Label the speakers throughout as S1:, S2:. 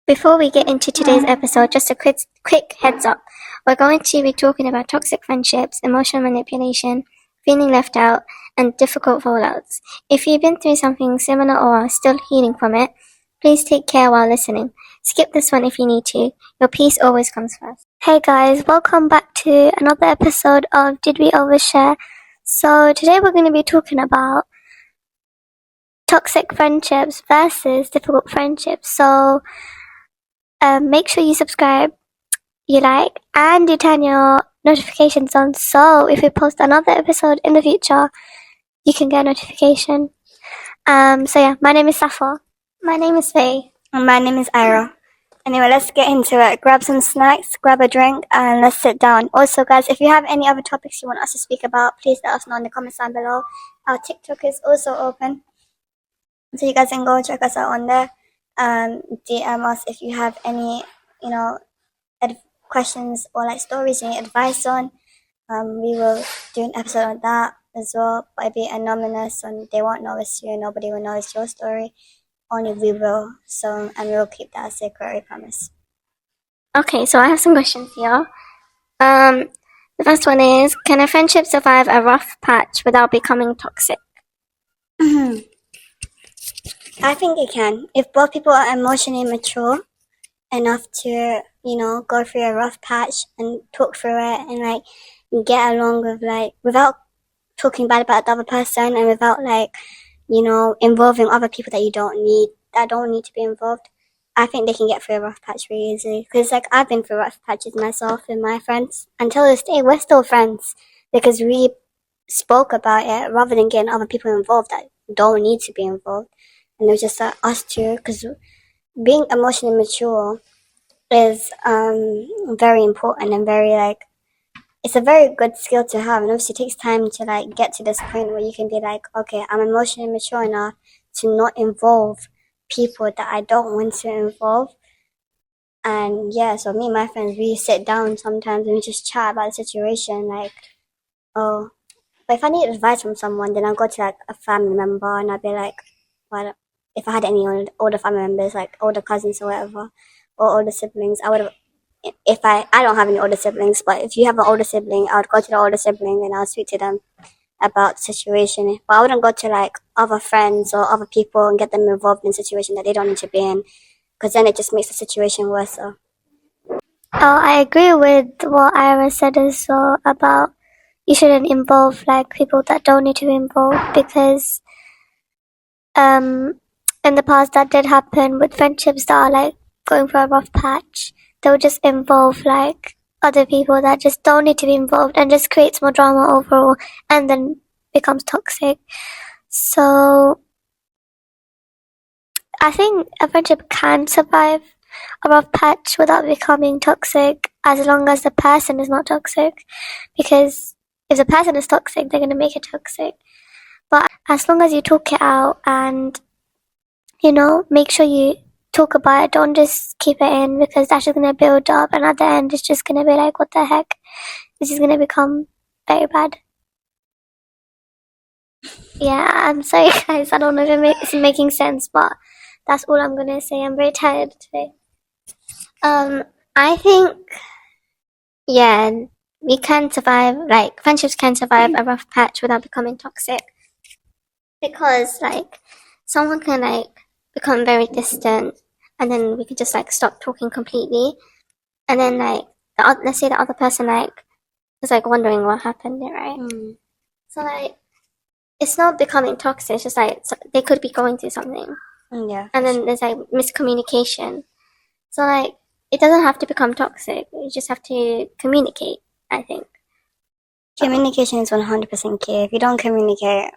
S1: Before we get into today's episode, just a quick heads up. We're going to be talking about toxic friendships, emotional manipulation, feeling left out, and difficult fallouts. If you've been through something similar or are still healing from it, please take care while listening. Skip this one if you need to. Your peace always comes first. Hey guys, welcome back to another episode of Did We Overshare? So today we're going to be talking about toxic friendships versus difficult friendships. So make sure you subscribe, you like, and you turn your notifications on, so if we post another episode in the future, you can get a notification. So yeah, my name is Safa. My name is Faye.
S2: And my name is Ira. Anyway, let's get into it. Grab some snacks, grab a drink, and let's sit down. Also, guys, if you have any other topics you want us to speak about, please let us know in the comments down below. Our TikTok is also open, so you guys can go check us out on there. DM us if you have any, questions or like stories you need advice on. We will do an episode on that as well, but it'll be anonymous and they won't know it's you. Nobody will know it's your story. Only we will. So, and we'll keep that a secret, I promise.
S1: Okay, so I have some questions here. The first one is, can a friendship survive a rough patch without becoming toxic?
S2: I think it can. If both people are emotionally mature enough to, go through a rough patch and talk through it and like get along with without talking bad about the other person and without involving other people that don't need to be involved. I think they can get through a rough patch really easily. Because I've been through rough patches myself with my friends. Until this day, we're still friends because we spoke about it rather than getting other people involved that don't need to be involved. And it was just us two, because being emotionally mature is very important and very it's a very good skill to have, and obviously it takes time to get to this point where you can be okay, I'm emotionally mature enough to not involve people that I don't want to involve. And yeah, so me and my friends, we sit down sometimes and we just chat about the situation, but if I need advice from someone, then I'll go to a family member and I'll be well, if I had any older family members, older cousins or whatever, or older siblings, I would have. If I don't have any older siblings, but if you have an older sibling, I would go to the older sibling and I'll speak to them about the situation. But I wouldn't go to other friends or other people and get them involved in a situation that they don't need to be in, because then it just makes the situation worse. So.
S1: I agree with what Ira said as well about you shouldn't involve people that don't need to be involved, because in the past that did happen with friendships that are going for a rough patch. They'll just involve other people that just don't need to be involved and just creates more drama overall and then becomes toxic. So I think a friendship can survive a rough patch without becoming toxic, as long as the person is not toxic, because if the person is toxic, they're going to make it toxic. But as long as you talk it out and make sure you talk about it, don't just keep it in, because that's just going to build up and at the end it's just going to be what the heck, this is going to become very bad. Yeah, I'm sorry guys, I don't know if it's making sense, but that's all I'm going to say. I'm very tired today. I think we can survive, friendships can survive a rough patch without becoming toxic, because someone can become very distant and then we could just stop talking completely, and then let's say the other person is wondering what happened there, right? So it's not becoming toxic, it's just so they could be going through something,
S2: yeah,
S1: and then there's miscommunication. So it doesn't have to become toxic, you just have to communicate. I think
S2: communication is 100% key. If you don't communicate,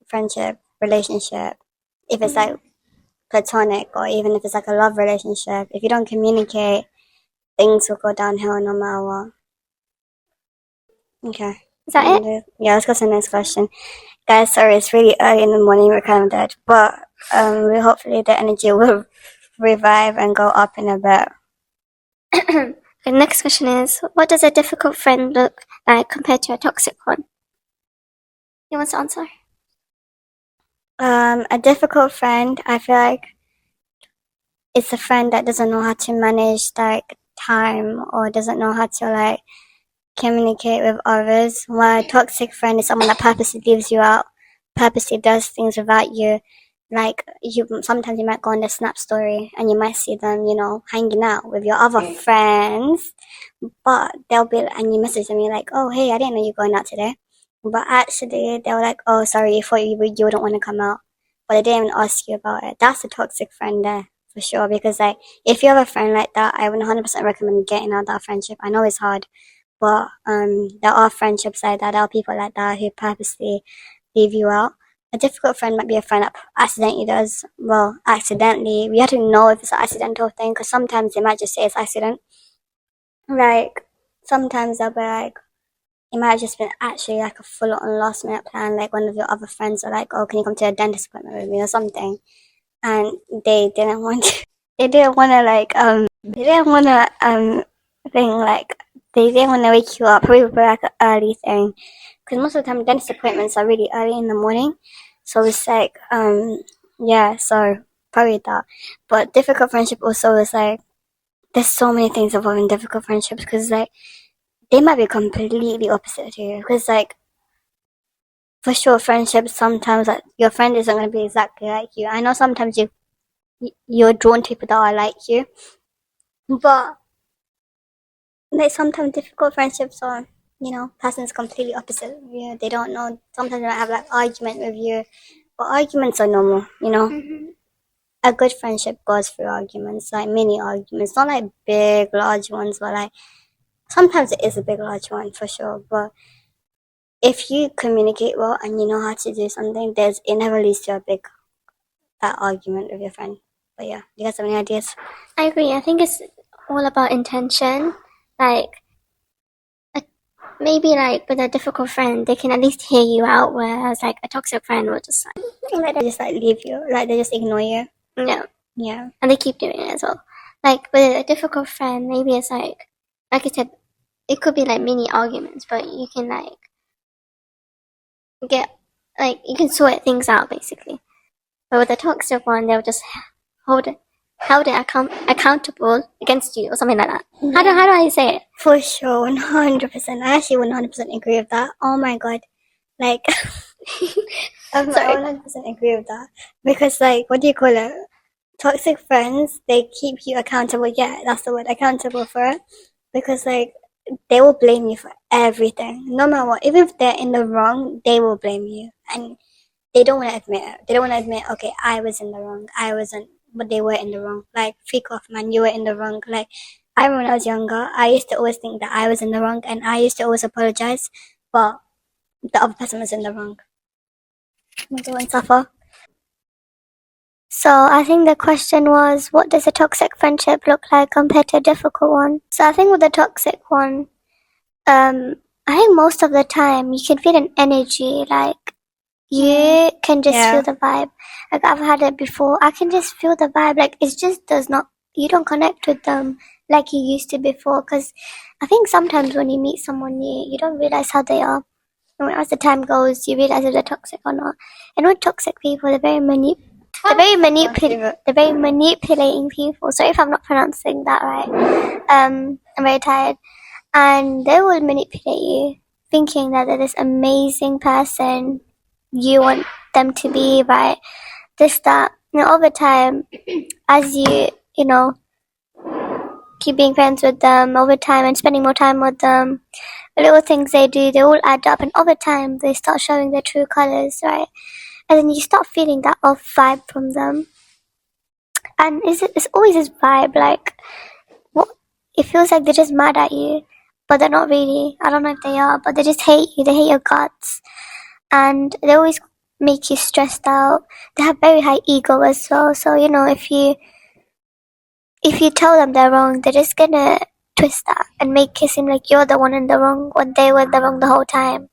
S2: friendship, relationship, if it's platonic or even if it's a love relationship, if you don't communicate, things will go downhill no matter what. Okay.
S1: Is that it?
S2: Yeah, let's go to the next question. Guys, sorry, it's really early in the morning, we're kind of dead, but hopefully the energy will revive and go up in a bit.
S1: The next question is, what does a difficult friend look like compared to a toxic one? You want to answer?
S2: A difficult friend, I feel it's a friend that doesn't know how to manage like time or doesn't know how to like communicate with others. While a toxic friend is someone that purposely leaves you out, purposely does things without you. Like you, sometimes you might go on the Snap story and you might see them, you know, hanging out with your other friends, but they'll be and you message them, you're like, oh hey, I didn't know you're going out today, but actually they were like, oh sorry, you thought you wouldn't want to come out, but they didn't even ask you about it. That's a toxic friend there for sure. Because like if you have a friend like that, I would 100% recommend getting out of that friendship. I know it's hard, but there are friendships like that. There are people like that who purposely leave you out. A difficult friend might be a friend that accidentally does. Well, accidentally. We have to know if it's an accidental thing, because sometimes they might just say it's accident. Like, sometimes they'll be like, it might have just been actually like a full-on last-minute plan. Like, one of your other friends are like, oh, can you come to a dentist appointment with me or something? And they didn't want to, they didn't want to like, they didn't want to, thing like, they didn't want to wake you up, probably like an early thing. Because most of the time, dentist appointments are really early in the morning. So it's like, yeah, so probably that. But difficult friendship also is like, there's so many things involved in difficult friendships, because like, they might be completely opposite to you. Because like, for sure, friendships sometimes like your friend isn't going to be exactly like you. I know sometimes you're drawn to people that are like you, but like sometimes difficult friendships are, you know, person's completely opposite of you. They don't know. Sometimes they might have like argument with you, but arguments are normal. You know, a good friendship goes through arguments, like mini arguments, not like big large ones, but like sometimes it is a big large one for sure. But if you communicate well and you know how to do something, it never leads to a big argument with your friend. But yeah, you guys have any ideas?
S1: I agree. I think it's all about intention. Like, maybe like with a difficult friend, they can at least hear you out, whereas like a toxic friend will just
S2: like they just like leave you, like they just ignore you.
S1: no,
S2: Yeah,
S1: and they keep doing it as well. Like with a difficult friend, maybe it's like I said, it could be like mini arguments, but you can like get you can sort things out basically. But with a toxic one, they'll just hold it accountable against you or something like that.
S2: yeah.
S1: How do I say it?
S2: For sure, 100%. I actually 100% agree with that. Oh my god, like I 100% agree with that, because like, what do you call it? Toxic friends, they keep you accountable. Yeah, that's the word, accountable for it, because like they will blame you for everything, no matter what. Even if they're in the wrong, they will blame you, and they don't want to admit it. They don't want to admit, okay, I was in the wrong. I wasn't, but they were in the wrong. Like, freak off, man, you were in the wrong. Like, I remember when I was younger, I used to always think that I was in the wrong, and I used to always apologize, but the other person was in the wrong. Go and suffer.
S1: So I think the question was, what does a toxic friendship look like compared to a difficult one? So I think with a toxic one, I think most of the time you can feel an energy, like you can just feel the vibe. Like I've had it before. I can just feel the vibe. Like it just does not, you don't connect with them like you used to before. Because I think sometimes when you meet someone new, you don't realize how they are. And as the time goes, you realize if they're toxic or not. And with toxic people, they're very manipulating people. Sorry if I'm not pronouncing that right. I'm very tired. And they will manipulate you, thinking that they're this amazing person you want them to be, right? This, that. Over time, as you know, keep being friends with them over time and spending more time with them, the little things they do, they all add up, and over time, they start showing their true colors, right? And then you start feeling that off vibe from them. And it's always this vibe, like, what? It feels like they're just mad at you, but they're not really. I don't know if they are, but they just hate you. They hate your guts. And they always make you stressed out. They have very high ego as well. So, if you tell them they're wrong, they're just gonna twist that and make it seem like you're the one in the wrong when they were the wrong the whole time.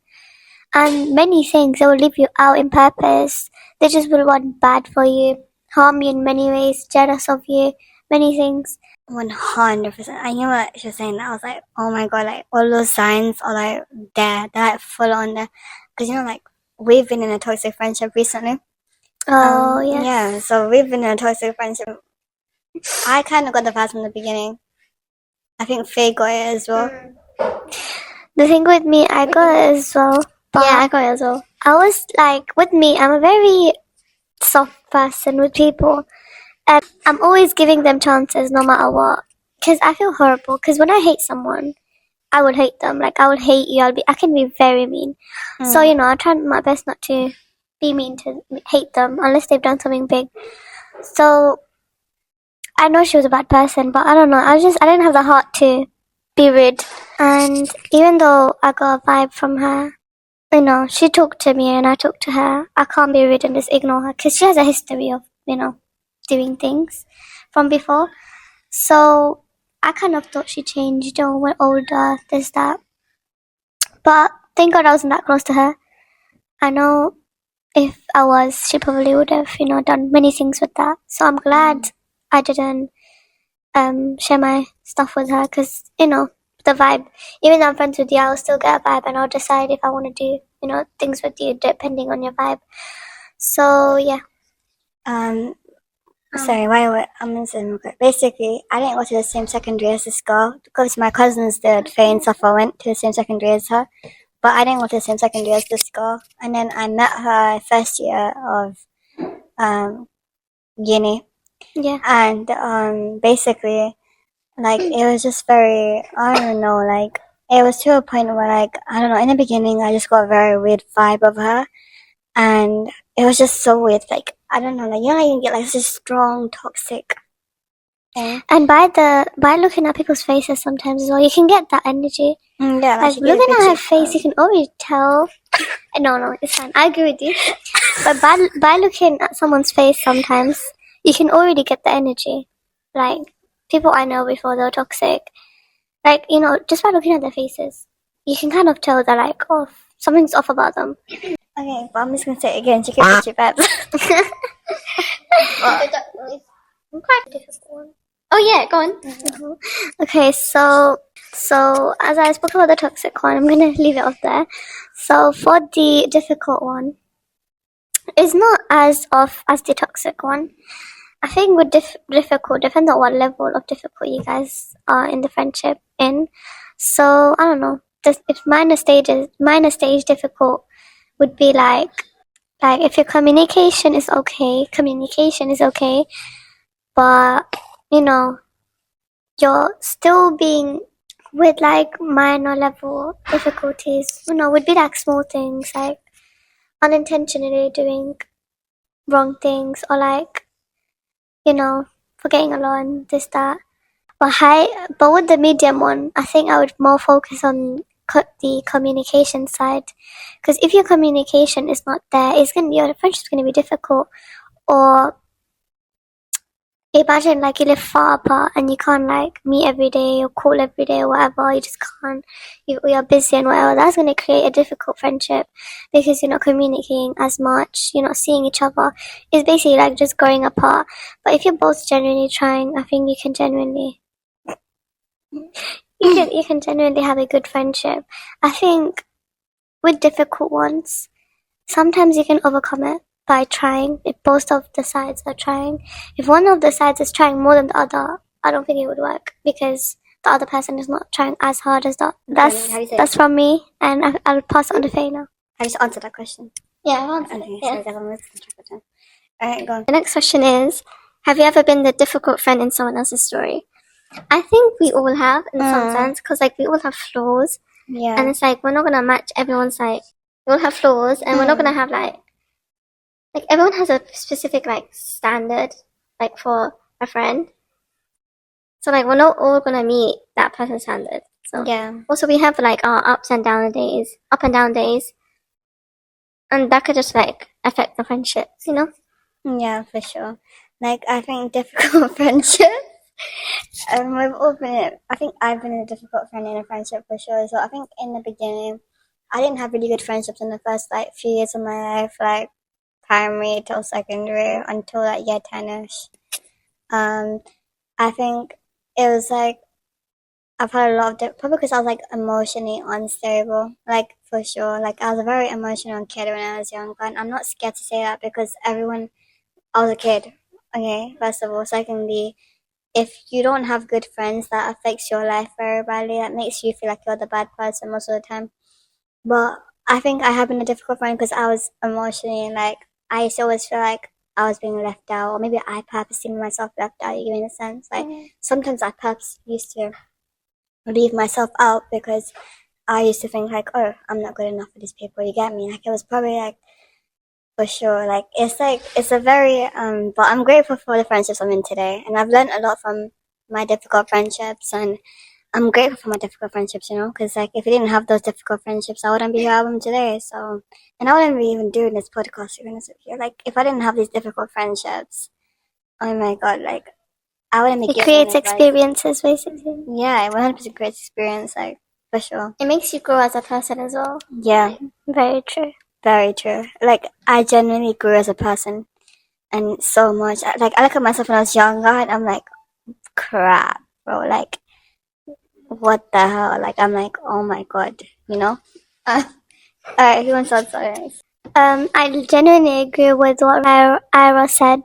S1: And many things, they will leave you out in purpose. They just will want bad for you, harm you in many ways, jealous of you, many things.
S2: 100%. I knew what she was saying. I was like, oh my god, like all those signs are like there. They're like full on there. Because like we've been in a toxic friendship recently.
S1: Oh, yes.
S2: Yeah, so we've been in a toxic friendship. I kind of got the vibes from the beginning. I think Faye got it as well.
S1: The thing with me, I got it as well.
S2: Yeah, I got it as well.
S1: I was like, with me, I'm a very soft person with people. And I'm always giving them chances no matter what. Because I feel horrible. Because when I hate someone, I would hate them. Like, I would hate you. I can be very mean. So, I try my best not to be mean to hate them unless they've done something big. So, I know she was a bad person, but I don't know. I didn't have the heart to be rude. And even though I got a vibe from her, she talked to me and I talked to her. I can't be rude and just ignore her because she has a history of, doing things from before. So I kind of thought she changed, went older, this, that. But thank God I wasn't that close to her. I know if I was, she probably would have, done many things with that. So I'm glad I didn't share my stuff with her because, the vibe, even though I'm friends with you, I'll still get a vibe and I'll decide if I want to do, things with you depending on your vibe. So, yeah.
S2: Sorry, basically, I didn't go to the same secondary as this girl because my cousins did. Faye and Safa went to the same secondary as her, but I didn't go to the same secondary as this girl. And then I met her first year of uni.
S1: Yeah.
S2: And basically, like, it was just very, I don't know, like, it was to a point where, like, I don't know, in the beginning, I just got a very weird vibe of her. And it was just so weird. Like, I don't know, like, you get, like, such strong, toxic thing.
S1: And by looking at people's faces sometimes as well, you can get that energy.
S2: Yeah,
S1: like looking at her face, you can already tell. No, it's fine. I agree with you. But by looking at someone's face sometimes, you can already get the energy. Like, people I know before they were toxic, like, just by looking at their faces, you can kind of tell they're like, oh, something's off about them.
S2: Okay, but I'm just gonna say it again. She can put your vibes.
S1: Quite a difficult one. Oh yeah, go on. Mm-hmm. Okay, so as I spoke about the toxic one, I'm gonna leave it off there. So for the difficult one, it's not as off as the toxic one. I think with difficult depends on what level of difficult you guys are in the friendship in. So I don't know. If minor stage difficult would be like if your communication is okay, but you're still being with like minor level difficulties, would be like small things like unintentionally doing wrong things or like, forgetting a lot and this, that. But with the medium one, I think I would more focus on the communication side. Because if your communication is not there, your friendship's going to be difficult. Or imagine like you live far apart and you can't like meet every day or call every day or whatever. You just can't. You're busy and whatever. That's going to create a difficult friendship because you're not communicating as much. You're not seeing each other. It's basically like just growing apart. But if you're both genuinely trying, I think you can genuinely have a good friendship. I think with difficult ones, sometimes you can overcome it by trying. If both of the sides are trying, if one of the sides is trying more than the other, I don't think it would work because the other person is not trying as hard as that. That's from me, and I'll pass it on to Faye now.
S2: I just answered that question.
S1: Yeah, I answered
S2: Okay,
S1: it. Yeah.
S2: so I'm losing track of time. Alright, go on.
S1: The next question is, have you ever been the difficult friend in someone else's story? I think we all have in some sense because like we all have flaws.
S2: Yeah.
S1: And it's like we're not gonna match everyone's like we all have flaws and we're not gonna have like everyone has a specific like standard like for a friend. So like we're not all gonna meet that person's standard. So
S2: yeah.
S1: Also we have like our up and down days. And that could just like affect the friendships,
S2: Yeah, for sure. Like, I think difficult friendships. We've all been. I think I've been a difficult friend in a friendship for sure. So I think in the beginning, I didn't have really good friendships in the first like few years of my life, like primary till secondary until like year 10ish. I think it was like I've had a lot of probably because I was like emotionally unstable, like for sure. Like I was a very emotional kid when I was younger, and I'm not scared to say that because I was a kid. Okay, first of all. Secondly, if you don't have good friends, that affects your life very badly. That makes you feel like you're the bad person most of the time. But I think I have been a difficult friend because I was emotionally, like, I used to always feel like I was being left out, or maybe I purposely made myself left out, you get me in a sense. Like, sometimes I purposely used to leave myself out because I used to think, like, oh, I'm not good enough for these people, you get me? Like, it was probably, like, for sure. Like, it's a very, but I'm grateful for the friendships I'm in today. And I've learned a lot from my difficult friendships. And I'm grateful for my difficult friendships, you know, because, like, if I didn't have those difficult friendships, I wouldn't be here I am today. So, and I wouldn't be even doing this podcast, to be honest with you. Like, if I didn't have these difficult friendships, oh my God, like, I wouldn't be
S1: It
S2: giving
S1: creates
S2: advice.
S1: experiences, basically.
S2: Yeah, 100% great experience, like, for sure.
S1: It makes you grow as a person as well.
S2: Yeah,
S1: Very true.
S2: very true. Like, I genuinely grew as a person. And so much. Like, I look at myself when I was younger and I'm like, crap, bro. Like, what the hell? Like, I'm like, oh my God, you know? Alright, who wants to start?
S1: I genuinely agree with what Ira said.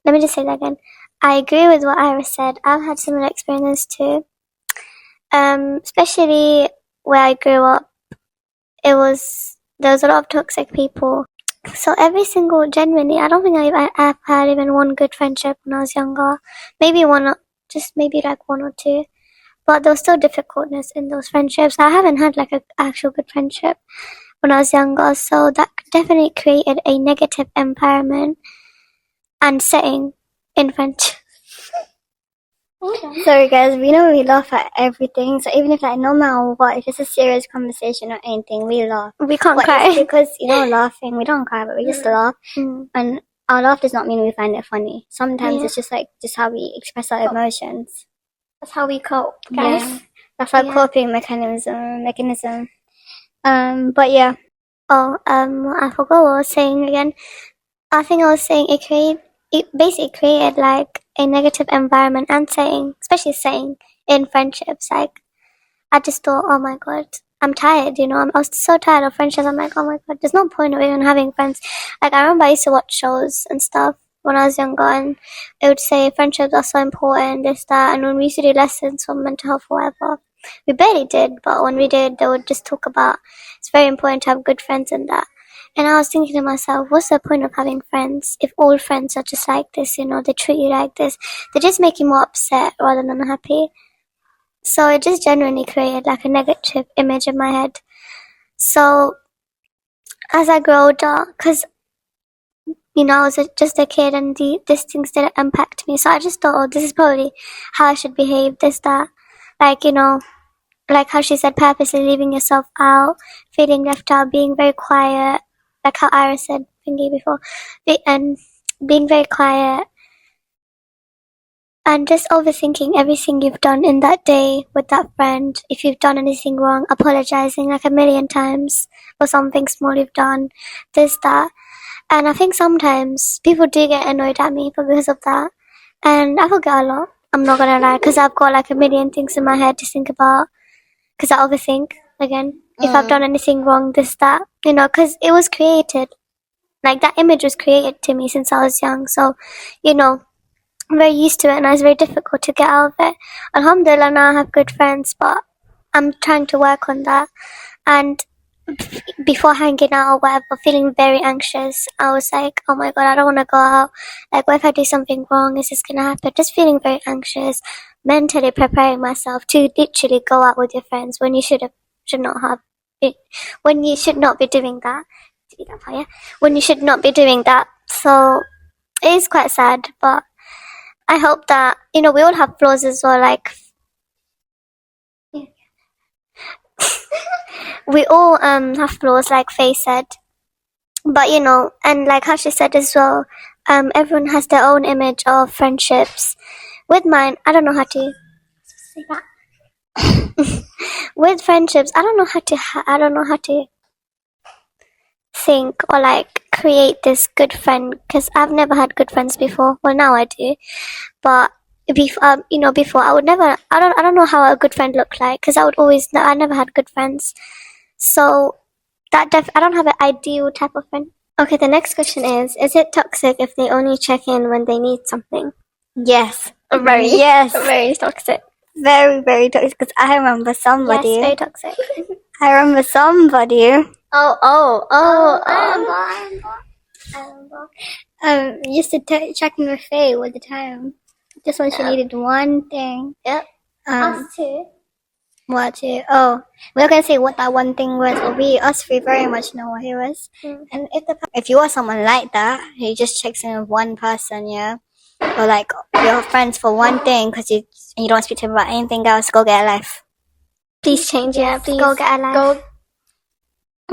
S1: Let me just say that again. I agree with what Ira said. I've had similar experiences too. Especially where I grew up, there was a lot of toxic people. So genuinely, I don't think I've had even one good friendship when I was younger. Maybe maybe like one or two. But there was still difficultness in those friendships. I haven't had like an actual good friendship when I was younger, so that definitely created a negative environment and setting in friendship.
S2: Sorry, guys, we know we laugh at everything. So even if, like, no matter what, if it's a serious conversation or anything, we laugh.
S1: We can't
S2: But
S1: cry.
S2: it's because, you know, laughing, we don't cry, but we just laugh. And our laugh does not mean we find it funny. Sometimes it's just how we express our emotions.
S1: That's how we cope, guys.
S2: Yeah. That's our coping mechanism. But yeah.
S1: I forgot what I was saying again. I think I was saying it basically created like a negative environment and especially saying in friendships. Like, I just thought, oh my God, I'm tired, you know, I was so tired of friendships. I'm like, oh my God, there's no point of even having friends. Like, I remember I used to watch shows and stuff when I was younger, and it would say friendships are so important, this, that, and when we used to do lessons on mental health or whatever, we barely did, but when we did, they would just talk about it's very important to have good friends and that. And I was thinking to myself, what's the point of having friends if all friends are just like this, you know, they treat you like this, they just make you more upset rather than happy. So it just genuinely created like a negative image in my head. So as I grew older, because, you know, I was just a kid and these things didn't impact me. So I just thought, oh, this is probably how I should behave, this, that. Like, you know, like how she said, purposely leaving yourself out, feeling left out, being very quiet. Like how Iris said thingy before. And being very quiet. And just overthinking everything you've done in that day with that friend. If you've done anything wrong, apologizing like a million times for something small you've done, this, that. And I think sometimes people do get annoyed at me because of that. And I forget a lot, I'm not gonna lie, because I've got like a million things in my head to think about. Because I overthink, again, if I've done anything wrong, this, that. You know, because it was created. Like, that image was created to me since I was young. So, you know, I'm very used to it, and it's very difficult to get out of it. Alhamdulillah, now I have good friends, but I'm trying to work on that. And before hanging out or whatever, feeling very anxious, I was like, oh my God, I don't want to go out. Like, what if I do something wrong? Is this gonna happen? Just feeling very anxious, mentally preparing myself to literally go out with your friends when you should not have it, when you should not be doing that. When you should not be doing that. So it is quite sad, but I hope that, you know, we all have flaws as well, like we all have flaws, like Faye said. But, you know, and like how she said as well, everyone has their own image of friendships. With mine, I don't know how to say that. With friendships, I don't know how to think or like create this good friend, because I've never had good friends before. Well, now I do, but before I would never. I don't know how a good friend looked like, because I never had good friends. So I don't have an ideal type of friend. Okay, the next question is it toxic if they only check in when they need something?
S2: Yes.
S1: Very,
S2: Yes.
S1: very toxic.
S2: Very, very toxic. Because I remember somebody.
S1: Yes, very toxic.
S2: I remember somebody. Used to check in with Faye all the time. Just when she needed one thing.
S1: Yep.
S2: Us
S1: too.
S2: What too? Oh, we're not gonna say what that one thing was, but us three very much know what it was. And if you are someone like that, who just checks in with one person, yeah, or like you're friends for one thing because you don't speak to him about anything else, go get a life.
S1: Please change it. Please
S2: go get a life.
S1: Go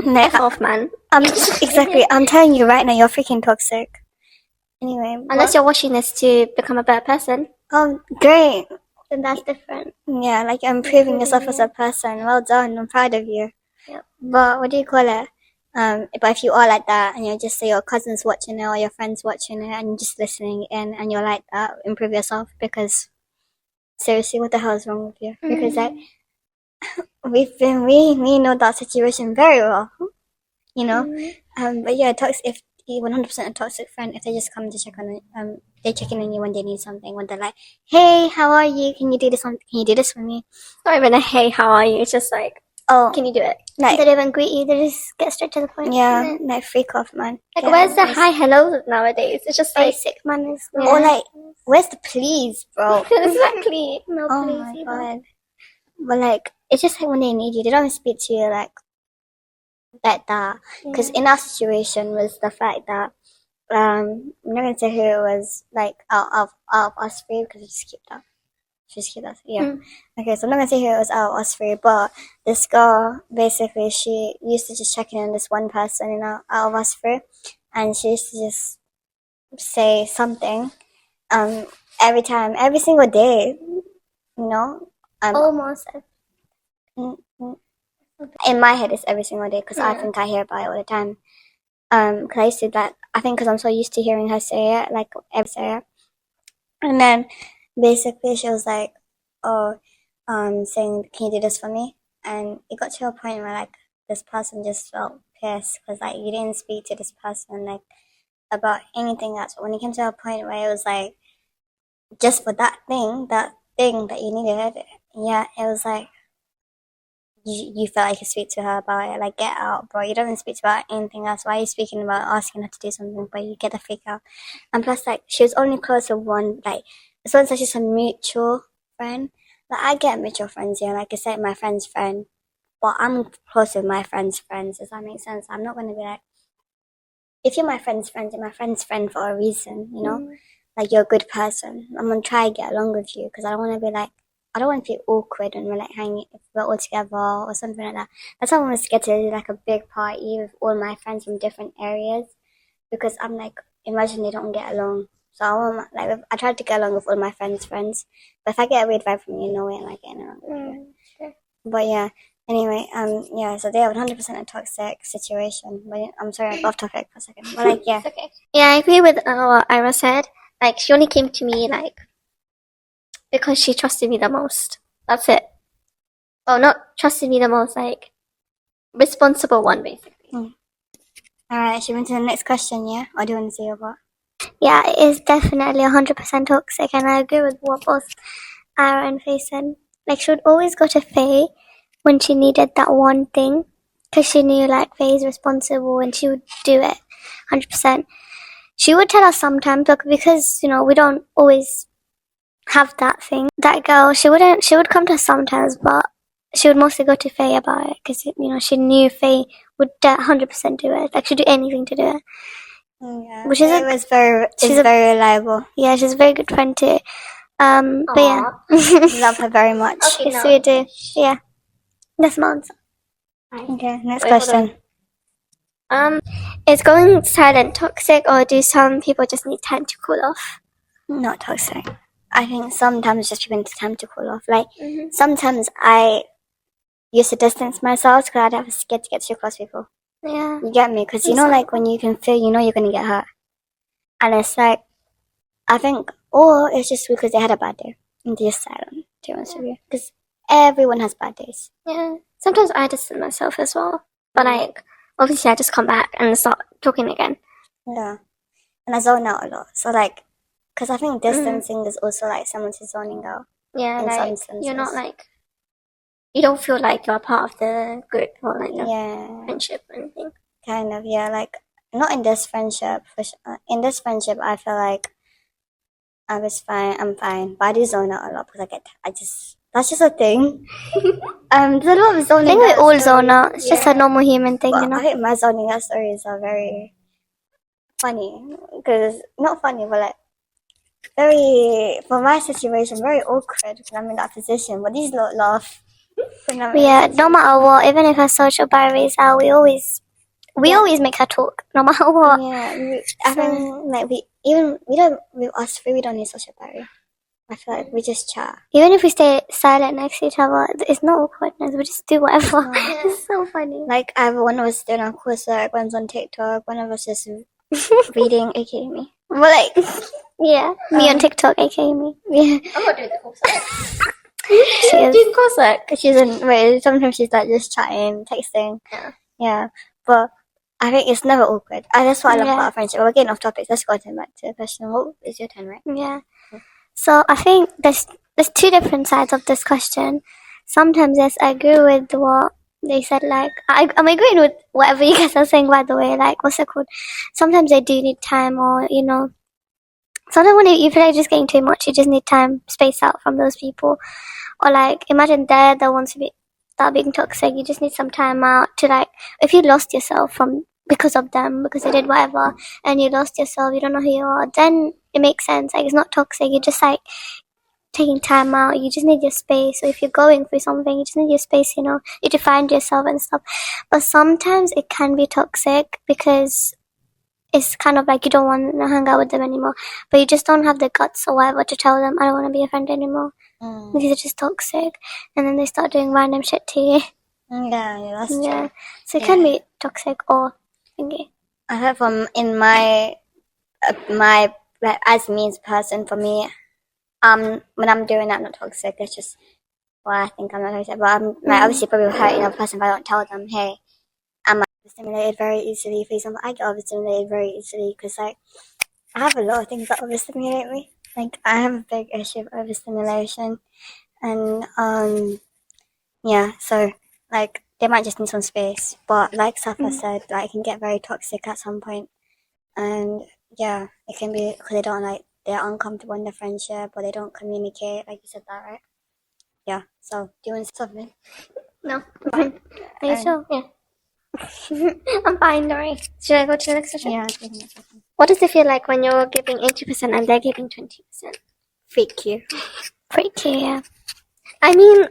S2: Like,
S1: F off, man.
S2: exactly. I'm telling you right now, you're freaking toxic. Anyway,
S1: unless you're watching this to become a better person.
S2: Oh, great.
S1: Then that's different.
S2: Yeah, like you're improving yourself as a person. Well done. I'm proud of you.
S1: Yep.
S2: But what do you call it? But if you are like that and you're just say your cousin's watching it or your friend's watching it and you're just listening in and you're like that, improve yourself because seriously, what the hell is wrong with you? Because like we know that situation very well, you know. But yeah, if you 100% a toxic friend, if they just come to check on they check in on you when they need something, when they're like, hey, how are you? Can you do this? Can you do this for me?
S1: Not even a hey, how are you? It's just like,
S2: oh,
S1: can you do it?
S2: Like,
S1: they don't even greet you. They just get straight to the point.
S2: Yeah, like freak off, man.
S1: Like, where's the hi, hello nowadays? It's just like
S2: basic manners. Yeah. Or like, where's the please, bro?
S1: Exactly. No,
S2: oh
S1: please
S2: my
S1: either.
S2: God. But like, it's just like when they need you, they don't even speak to you like that. Because in our situation was the fact that I'm not gonna say who it was, like out of us three, because we just keep that. Just keep that. Yeah. Okay, so I'm not gonna say who it was out of us three, but this girl basically she used to just check in on this one person, you know, out of us three, and she used to just say something, every time, every single day, you know.
S1: Almost.
S2: In my head, it's every single day because I think I hear about it all the time. Because I used to like, I think because I'm so used to hearing her say it, like every say it. And then basically she was like, oh, saying, can you do this for me? And it got to a point where like this person just felt pissed because like you didn't speak to this person like about anything else. But when it came to a point where it was like just for that thing that you needed, yeah, it was like you felt like you speak to her about it, like get out, bro. You don't even speak about anything else. Why are you speaking about asking her to do something, but you get the freak out? And plus, like, she was only close with one, like, it's not like she's a mutual friend. Like, I get mutual friends, yeah, like I said, my friend's friend, but I'm close with my friend's friends. Does that make sense? I'm not gonna be like, if you're my friend's friend, you're my friend's friend for a reason, you know. Like you're a good person. I'm gonna try to get along with you because I don't want to be like. I don't want to feel awkward when we're like hanging, if we're all together or something like that. That's why I want to get to like a big party with all my friends from different areas because I'm like, imagine they don't get along. So I want like I try to get along with all my friends' friends. But if I get a weird vibe from you, no way am I getting along with you. Sure. But yeah, anyway, yeah. So they have 100% a toxic situation. But I'm sorry, I got off topic for a second. But like, yeah,
S1: okay. Yeah, I agree with what Ira said. Like, she only came to me like because she trusted me the most. That's it. Oh, not trusted me the most, like responsible one, basically.
S2: Alright, should we move to the next question, yeah? Or do you want to say about?
S1: Yeah, it is definitely 100% toxic, and I agree with what both Ara and Faye said. Like, she would always go to Faye when she needed that one thing, because she knew like Faye's responsible and she would do it 100%. She would tell us sometimes, look, because, you know, we don't always have that thing. That girl, she would come to us sometimes, but she would mostly go to Faye about it because, you know, she knew Faye would 100% do it. Like, she'd do anything to do it.
S2: Yeah, which is very reliable.
S1: Yeah, she's a very good friend too. But yeah,
S2: love her very much.
S1: Okay, yes, we do. Yeah, that's my answer.
S2: Okay, next question.
S1: Is going silent toxic, or do some people just need time to cool off?
S2: Not toxic. I think sometimes just people need time to cool off. Like sometimes I used to distance myself because I'd have scared to get too close to people.
S1: Yeah,
S2: you get me? Because you know, like when you can feel, you know, you're gonna get hurt, and it's like I think, or it's just because they had a bad day and they're just silent. To be honest with you, because everyone has bad days.
S1: Yeah, sometimes I distance myself as well, but like obviously I just come back and start talking again.
S2: Yeah, and I zone out a lot. So like, Because I think distancing is also like someone who's zoning out.
S1: Yeah,
S2: in
S1: like
S2: some senses.
S1: you're not like, you don't feel like you're part of the group or like the friendship or anything.
S2: Kind of, yeah. Like not in this friendship. In this friendship, I feel like I was fine. I'm fine, but I do zone out a lot because that's just a thing. There's a lot of zoning.
S1: I think we all zone out. It's just a normal human thing,
S2: Well,
S1: you know.
S2: I think my zoning out stories are very funny because not funny, but like very, for my situation, very awkward because I'm in that position. But these lot laugh.
S1: Yeah, no matter what, even if her social battery is out, we always make her talk, no matter what.
S2: Yeah, I think like we don't need social battery. I feel like we just chat.
S1: Even if we stay silent next to each other, it's not awkwardness. We just do whatever. It's so funny.
S2: Like one of us doing our coursework, one's on TikTok, one of us just reading, aka me.
S1: But like, yeah, me on TikTok, aka me.
S2: Yeah,
S1: I'm not doing the coursework.
S2: she is doing coursework. She's in. Wait, sometimes she's like just chatting, texting. Yeah, but I think it's never awkward. That's what I love about our friendship. We're getting off topic. Let's go back to the question. What is your turn, right?
S1: Yeah. So I think there's two different sides of this question. Sometimes, yes, I agree with what they said. Like, I'm agreeing with whatever you guys are saying, by the way. Like, what's it called? Sometimes they do need time, or, you know, sometimes when you feel like just getting too much, you just need time, space out from those people. Or, like, imagine they're the ones that are being toxic. You just need some time out to, like, if you lost yourself because of them, because they did whatever, and you lost yourself, you don't know who you are, then it makes sense. Like, it's not toxic. You're just like taking time out. You just need your space. So if you're going through something, you just need your space, you know. You find yourself and stuff. But sometimes it can be toxic because it's kind of like you don't want to hang out with them anymore, but you just don't have the guts or whatever to tell them, I don't want to be a friend anymore, because they're just toxic, and then they start doing random shit to you.
S2: Yeah, that's true.
S1: So it can be toxic or thingy.
S2: I heard from in my like, as me as a person, for me, when I'm doing that, I'm not toxic. It's just, well, I think I'm not toxic, but I'm like, obviously probably hurt another person if I don't tell them, hey, I'm overstimulated very easily. For example, I get overstimulated very easily because like I have a lot of things that overstimulate me. Like I have a big issue of overstimulation, and yeah, so like they might just need some space. But like Safa said, like it can get very toxic at some point, and yeah, it can be because they don't like, they're uncomfortable in the friendship or they don't communicate. Like you said that, right? Yeah. So do you want to say something?
S1: No, I'm fine. Are you sure? Yeah. I'm fine, Dory. Should I go to the next question?
S2: Yeah.
S1: What does it feel like when you're giving 80% and they're giving 20%?
S2: Freak you.
S1: Freak you, yeah. I mean,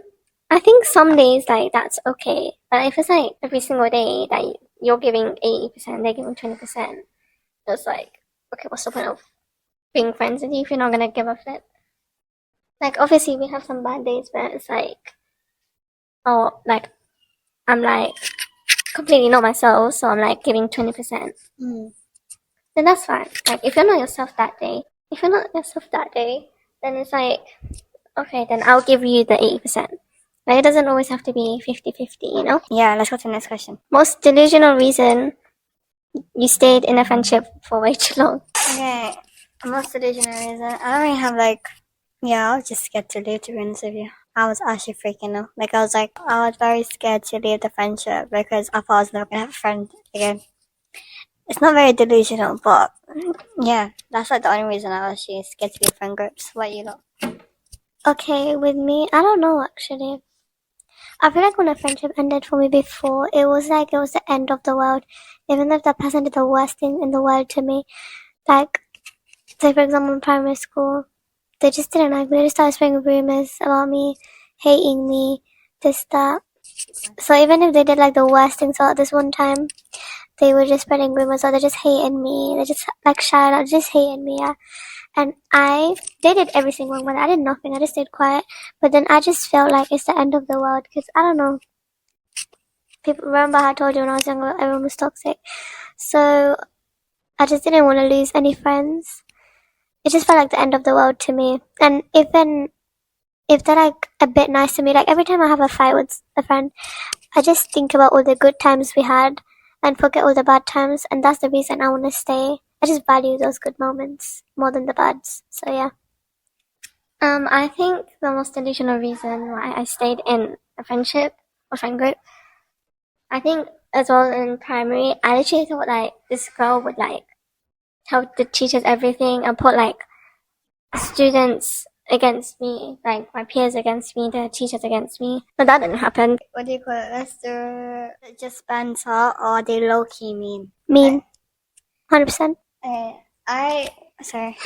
S1: I think some days like that's okay, but if it's like every single day that you're giving 80%, they're giving 20%, it's like, okay, what's the point of being friends with you if you're not gonna give a flip? Like, obviously we have some bad days where it's like, oh, like I'm like completely not myself, so I'm like giving 20%. Then that's fine. Like if you're not yourself that day, then it's like, okay, then I'll give you the 80%. Like it doesn't always have to be 50-50, you know?
S2: Yeah, let's go to the next question.
S1: Most delusional reason you stayed in a friendship for way too long.
S2: Okay, most delusional reason. I don't really have like, yeah, I was just scared to leave, to be honest with you. I was actually freaking out. Like I was very scared to leave the friendship because I thought I was never gonna have a friend again. It's not very delusional, but yeah, that's like the only reason I was actually scared to be in friend groups. What you know?
S1: Okay, with me, I don't know actually. I feel like when a friendship ended for me before, it was like it was the end of the world. Even if that person did the worst thing in the world to me. Like, say for example in primary school, they just didn't like me. They just started spreading rumors about me, hating me, this, that. So even if they did like the worst thing, so this one time, they were just spreading rumors, or they just hating me. They just like shouted out, just hating me, yeah. And they did everything wrong, but I did nothing. I just stayed quiet. But then I just felt like it's the end of the world, because I don't know. People remember how I told you when I was younger, everyone was toxic. So I just didn't want to lose any friends. It just felt like the end of the world to me. And if they're like a bit nice to me, like every time I have a fight with a friend, I just think about all the good times we had and forget all the bad times, and that's the reason I want to stay. I just value those good moments more than the bads. So yeah. I think the most delusional reason why I stayed in a friendship or friend group, I think as well in primary, I literally thought like this girl would like tell the teachers everything and put like students against me, like my peers against me, the teachers against me. But that didn't happen.
S2: What do you call it? Let's do just banter, or they low key mean.
S1: Mean. 100%.
S2: Sorry,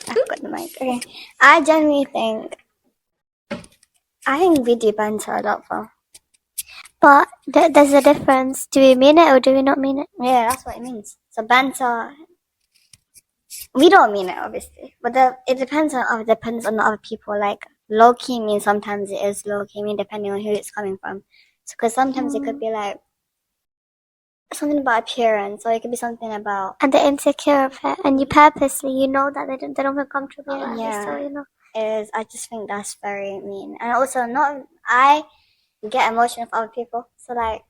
S2: I forgot the mic. Okay, I genuinely think we do banter a lot, though.
S1: But there's a difference. Do we mean it or do we not mean it?
S2: Yeah, that's what it means. So banter, we don't mean it, obviously, but it depends on other people. Like low key means sometimes it is low key mean depending on who it's coming from. So, because sometimes it could be like something about appearance, or it could be something about
S1: and they're insecure of it, and you purposely, you know that they don't feel comfortable.
S2: Yeah,
S1: so you know.
S2: I just think that's very mean, and also I get emotional for other people. So like,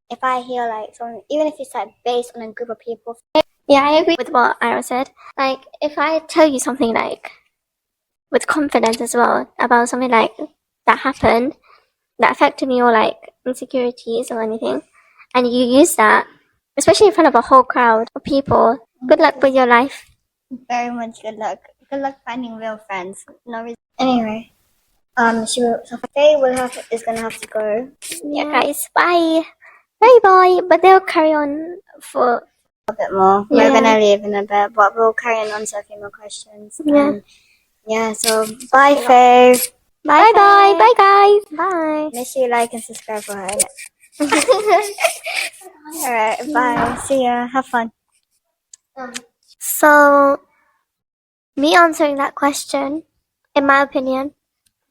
S2: if I hear like something, even if it's like based on a group of people.
S1: Yeah, I agree with what Ira said. Like, if I tell you something like with confidence as well about something like that happened, that affected me, or like insecurities or anything, and you use that, especially in front of a whole crowd of people, good luck with your life.
S2: Very much good luck. Good luck finding real friends. No reason. Anyway, so Faye is gonna have to go.
S1: Yeah, guys, bye. Bye. But they'll carry on for
S2: a bit more. We're gonna leave in a bit, but we'll carry on answer a few more questions. Yeah. So bye, Faye.
S1: Bye, guys. Bye.
S2: Make sure you like and subscribe for her. Alright, bye. See ya. Have fun.
S1: So, me answering that question, in my opinion,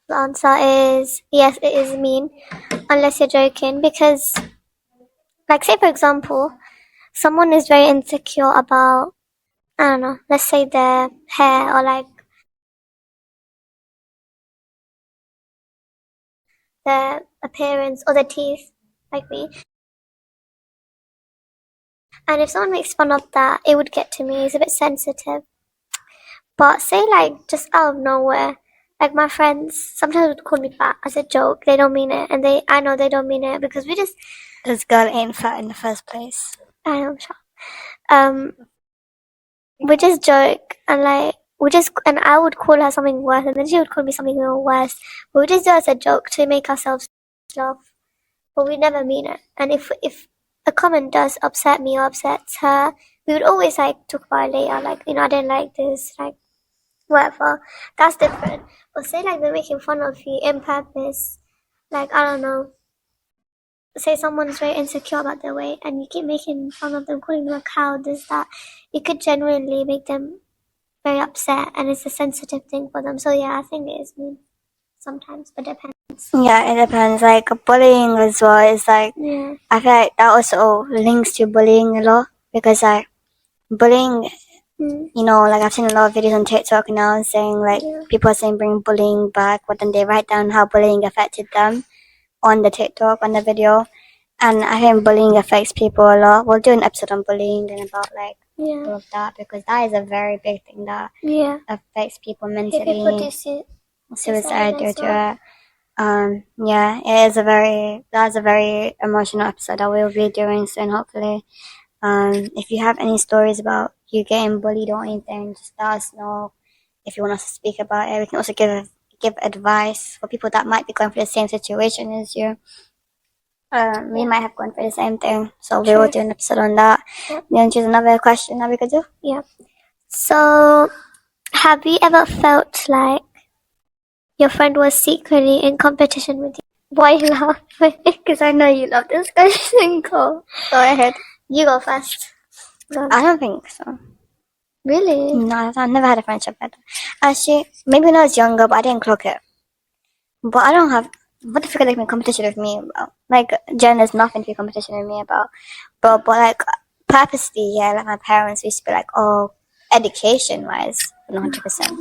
S1: the answer is yes, it is mean, unless you're joking. Because, like, say for example, someone is very insecure about, I don't know, let's say their hair or like their appearance or their teeth, like me. And if someone makes fun of that, it would get to me. It's a bit sensitive. But say like just out of nowhere, like my friends sometimes would call me fat as a joke. They don't mean it, and I know they don't mean it because
S2: this girl ain't fat in the first place.
S1: I am sure. We just joke and like and I would call her something worse, and then she would call me something even worse. But we just do it as a joke to make ourselves laugh, but we never mean it. And if a comment does upset me or upsets her, we would always like talk about it later. Like, you know, I didn't like this, like whatever. That's different. But say like they're making fun of you in purpose, like I don't know. Say someone's very insecure about their weight and you keep making fun of them, calling them a cow, this, that, it could genuinely make them very upset, and it's a sensitive thing for them. So yeah, I think it is mean sometimes, but depends.
S2: Yeah, it depends. Like bullying as well is like, I feel like that also links to bullying a lot, because like bullying, you know, like I've seen a lot of videos on TikTok now saying like people are saying bring bullying back, but then they write down how bullying affected them on the TikTok, on the video. And I think bullying affects people a lot. We'll do an episode on bullying and about like all of that, because that is a very big thing that affects people mentally.
S1: People do
S2: suicide due to it. Yeah, that's a very emotional episode that we'll be doing soon, hopefully. If you have any stories about you getting bullied or anything, just let us know. If you want us to speak about it, we can also give advice for people that might be going through the same situation as you. We might have gone through the same thing, so we will do an episode on that. Then choose another question that we could do.
S1: Yeah. So, have you ever felt like your friend was secretly in competition with you? Why you laughing? Because I know you love this question. Go ahead. You go first.
S2: I don't think so.
S1: Really?
S2: No, I've never had a friendship like that. Actually, maybe when I was younger, but I didn't clock it. But I don't have. What the frick are they in competition with me about? Like, Jen, there's nothing to be competition with me about. But like, purposely, yeah, like my parents used to be like, oh, education-wise, 100%.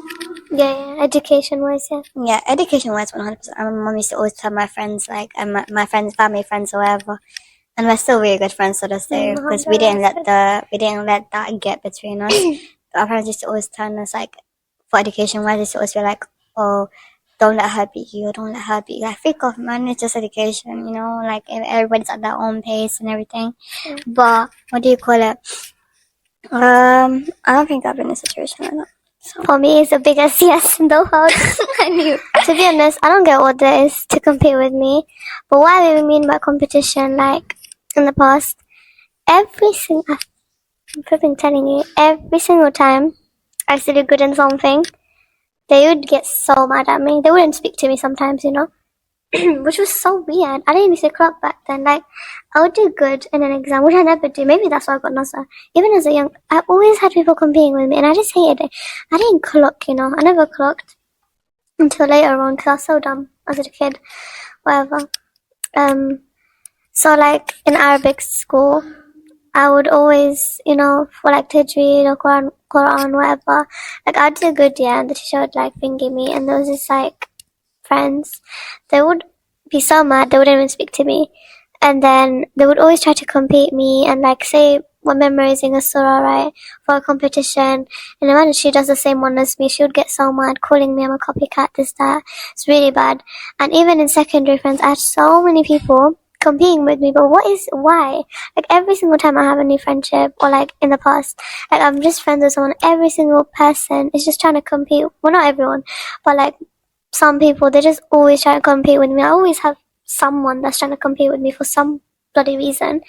S1: Yeah, education-wise, yeah.
S2: Yeah, education-wise, 100%. My mom used to always tell my friends, like, and my friends, family friends, or whatever, And we're still really good friends to this day because we didn't let that get between us. Our parents used to always tell us like, for education wise, they used to always be like, oh, don't let her beat you, don't let her beat you. Like, freak off, man, it's just education, you know, like everybody's at their own pace and everything. But what do you call it? I don't think I've been in a situation like that.
S1: So for me, it's the biggest yes in the world. To be honest, I don't get what there is to compete with me. But what I really mean by competition, like in the past, I'm flipping telling you, every single time I used to do good in something, they would get so mad at me. They wouldn't speak to me sometimes, you know, which was so weird. I didn't used to clock back then. Like, I would do good in an exam, which I never do. Maybe that's why I got NASA. Even as a young, I always had people competing with me, and I just hated it. I didn't clock, you know. I never clocked until later on because I was so dumb as a kid. Whatever. So like in Arabic school, I would always, you know, for like Tajweed or Quran, whatever, like I'd do good, yeah, and the teacher would like finger me, and there was this like friends, they would be so mad, they wouldn't even speak to me, and then they would always try to compete me, and like say we're memorizing a surah, right, for a competition, and imagine she does the same one as me, she would get so mad, calling me I'm a copycat, this, that, it's really bad. And even in secondary friends, I had so many people competing with me, but why? Like every single time I have a new friendship, or like in the past, like I'm just friends with someone, every single person is just trying to compete, well not everyone, but like some people, they just always try to compete with me. I always have someone that's trying to compete with me for some bloody reason.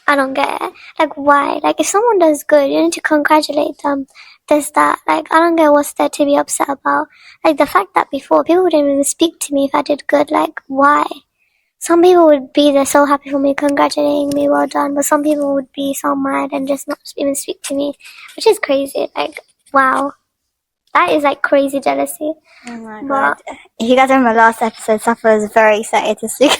S1: I don't get it. Like why? Like if someone does good, you need to congratulate them, this, that. Like I don't get what's there to be upset about. Like the fact that before people wouldn't even speak to me if I did good, like why? Some people would be there so happy for me, congratulating me, well done. But some people would be so mad and just not even speak to me, which is crazy. Like, wow. That is like crazy jealousy.
S2: Oh my god. If you guys remember last episode, Safa was very excited to speak.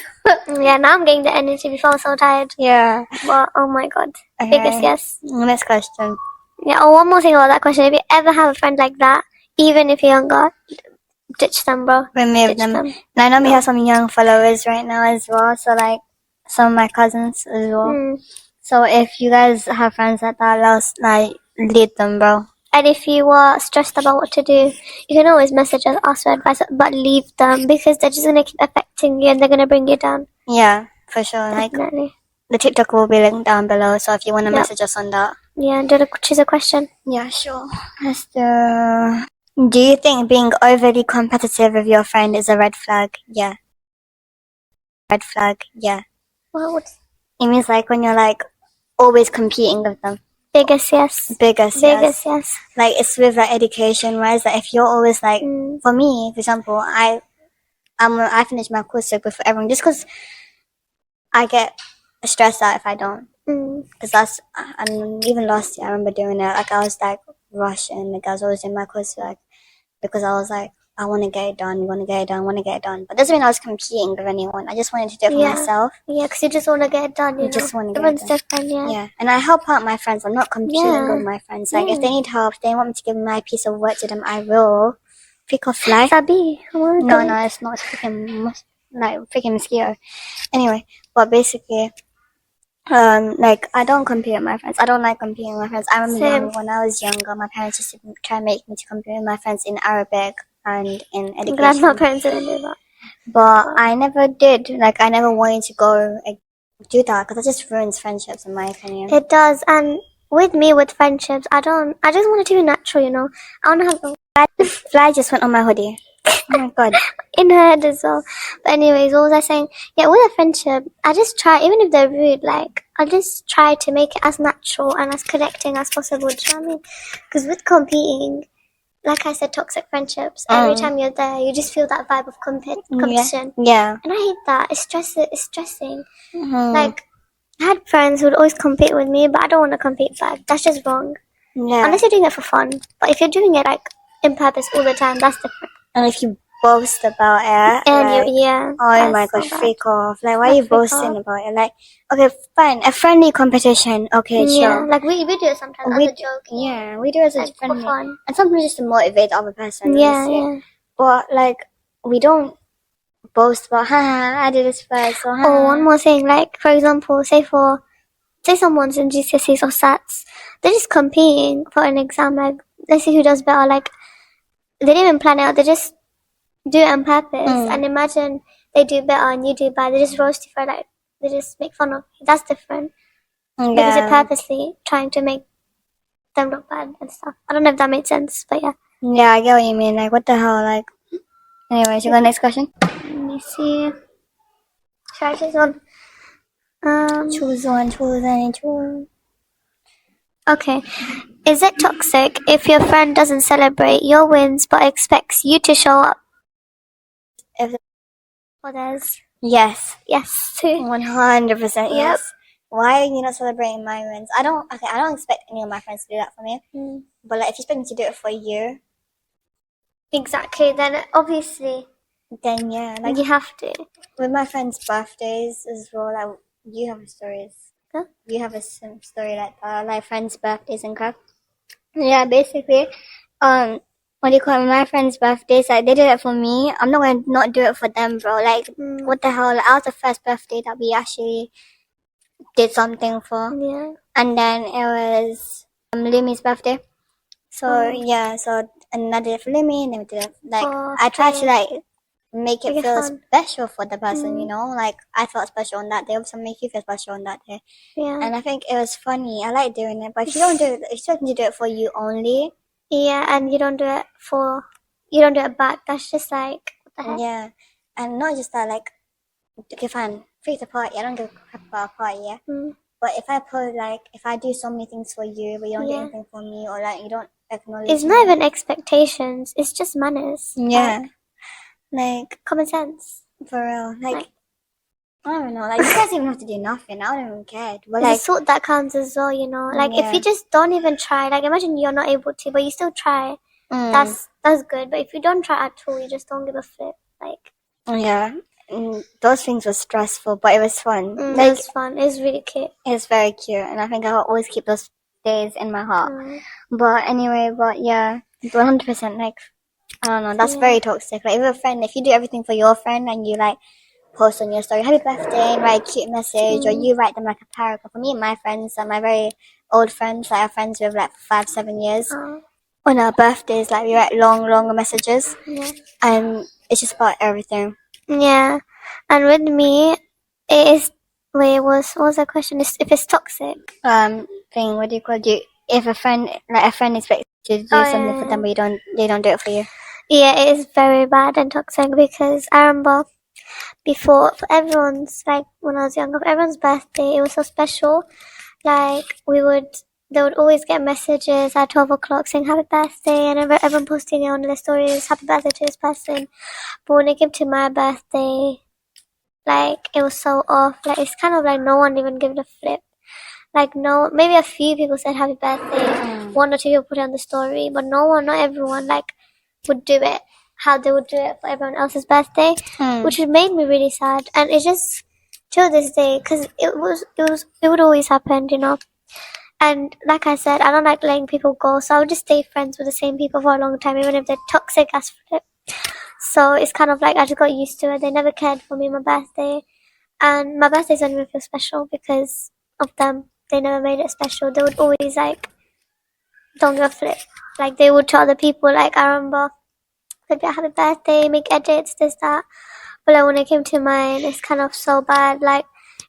S1: Yeah, now I'm getting the energy before I was so tired.
S2: Yeah.
S1: But, oh my god.
S2: Okay.
S1: Biggest yes.
S2: Next question.
S1: Yeah, oh, one more thing about that question. If you ever have a friend like that, even if you're younger, ditch them, bro.
S2: Remove them. Now, I know we have some young followers right now as well, so like some of my cousins as well. So if you guys have friends like that, like lead them, bro.
S1: And if you are stressed about what to do, you can always message us, ask for advice, but leave them because they're just gonna keep affecting you and they're gonna bring you down.
S2: Yeah, for sure.
S1: Definitely.
S2: Like the TikTok will be linked down below, so if you want to message us on that.
S1: Yeah, choose a question.
S2: Yeah, sure. Do you think being overly competitive with your friend is a red flag? Yeah. Red flag, yeah.
S1: Well,
S2: it means like when you're like always competing with them.
S1: Biggest yes.
S2: Yes. Like it's with like education, whereas like if you're always like, for me, for example, I finish my course before everyone just because I get stressed out if I don't. Because even last year I remember doing it. Like I was like rushing, like I was always in my course like because I was like I want to get it done. But it doesn't mean I was competing with anyone. I just wanted to do it for myself.
S1: Yeah, because you just want to get it done. You
S2: just want to
S1: get it done.
S2: Yeah, and I help out my friends. I'm not competing with my friends. Like if they need help, if they want me to give my piece of work to them, I will. Pick a fly.
S1: Sabi.
S2: No, it's not. It's freaking mosquito. Anyway, but basically, like I don't compete with my friends. I don't like competing with my friends. I remember when I was younger, my parents used to try and make me to compete with my friends in Arabic and in education.
S1: I'm glad my parents didn't do that.
S2: But I never did. Like I never wanted to go do that because it just ruins friendships, in my opinion.
S1: It does, and with me, with friendships, I just want it to be natural, you know. I don't have
S2: the fly just went on my hoodie. Oh my god.
S1: In her head as well. But anyways, what was I saying? Yeah, with a friendship, I just try, even if they're rude, like, I just try to make it as natural and as connecting as possible, do you know what I mean? Because with competing, like I said, toxic friendships, every time you're there, you just feel that vibe of competition.
S2: Yeah.
S1: And I hate that. It's stressing. Like, I had friends who would always compete with me, but I don't want to compete back. That's just wrong.
S2: Yeah.
S1: Unless you're doing it for fun. But if you're doing it, like, in purpose all the time, that's different.
S2: And if you boast about it,
S1: and
S2: like, oh my gosh, freak off. Like, why are you boasting about it? Like, okay, fine, a friendly competition, okay, sure.
S1: Yeah, like we do it sometimes as a joke.
S2: Yeah, we do it as a friendly.
S1: For fun.
S2: And sometimes just to motivate the other person.
S1: Yeah.
S2: But, like, we don't boast about, haha, I did this first, so
S1: Or one more thing, like for example, say someone's in GCSEs or SATs, they're just competing for an exam. Like let's see who does better. Like they didn't even plan it out. They just do it on purpose. And imagine they do better and you do bad. They just roast you for like they just make fun of you. That's different because you're purposely trying to make them look bad and stuff. I don't know if that made sense, but yeah.
S2: Yeah, I get what you mean. Like, what the hell? Like, anyways, you got next question?
S1: Let me see. Should I choose one?
S2: Choose one, choose any, choose.
S1: Okay. Is it toxic if your friend doesn't celebrate your wins but expects you to show up?
S2: If
S1: Others.
S2: yes,
S1: Yes, too.
S2: 100% yes. Why are you not celebrating my wins? I don't expect any of my friends to do that for me. But like, if you expect me to do it for you,
S1: exactly. Then obviously,
S2: then yeah, like
S1: you have to.
S2: With my friends' birthdays as well, like you have stories.
S1: Huh?
S2: You have a story like friends' birthdays and crap. Yeah, basically, what do you call it? My friends' birthdays, like they did it for me. I'm not gonna not do it for them, bro. Like, what the hell? Like, I was the first birthday that we actually did something for.
S1: Yeah.
S2: And then it was Lumi's birthday. So yeah, and I did it for Lumi, and then we did it like I tried to like make it feel special for the person, you know. Like I felt special on that day. Also make you feel special on that day.
S1: Yeah.
S2: And I think it was funny. I like doing it. But if you don't do it, if you don't do it for you only.
S1: Yeah, and you don't do it back. That's just like what the heck?
S2: Yeah, and not just that. Like, okay, fine, freeze a party. I don't give a crap about a party. Yeah. But if I do so many things for you, but you don't do anything for me, or like you don't acknowledge
S1: it's not even expectations. It's just manners.
S2: Yeah. Like
S1: common sense.
S2: For real. Like I don't know. Like you guys even have to do nothing. I don't even care. But
S1: like, it's the thought that counts as well, you know. Like if you just don't even try, like imagine you're not able to, but you still try. That's good. But if you don't try at all, you just don't give a flip. Like
S2: yeah. Those things were stressful, but it was fun.
S1: Like, it was fun. It was really cute.
S2: It's very cute, and I think I'll always keep those days in my heart. But anyway, yeah, 100%. Like, I don't know. That's very toxic. Like, if you do everything for your friend, and you like post on your story, "Happy birthday," and write a cute message, or you write them like a paragraph. For me and my friends, and my very old friends, like, are friends with like 5-7 years. On our birthdays, like we write long messages, and it's just about everything. Yeah, and with me, it is. Wait, what was the question? If it's toxic. What do you call it? If a friend expects you to do something for them, but they don't do it for you. Yeah, it is very bad and toxic because I remember before for everyone's like when I was younger, for everyone's birthday, it was so special. Like they would always get messages at 12 o'clock saying happy birthday, and everyone posting it on their stories, happy birthday to this person. But when it came to my birthday, like it was so off. Like it's kind of like no one even gave it a flip. Like no, maybe a few people said happy birthday. One or two people put it on the story, but not everyone like would do it how they would do it for everyone else's birthday, which made me really sad. And it just till this day, because it would always happen, you know. And like I said, I don't like letting people go, so I would just stay friends with the same people for a long time, even if they're toxic as flip. So it's kind of like I just got used to it. They never cared for me on my birthday, and my birthdays don't even feel special because of them. They never made it special. They would always like don't give a flip. Like they would to other people. Like I remember they'd be like, happy birthday, make edits, this that. But like when it came to mine, it's kind of so bad. Like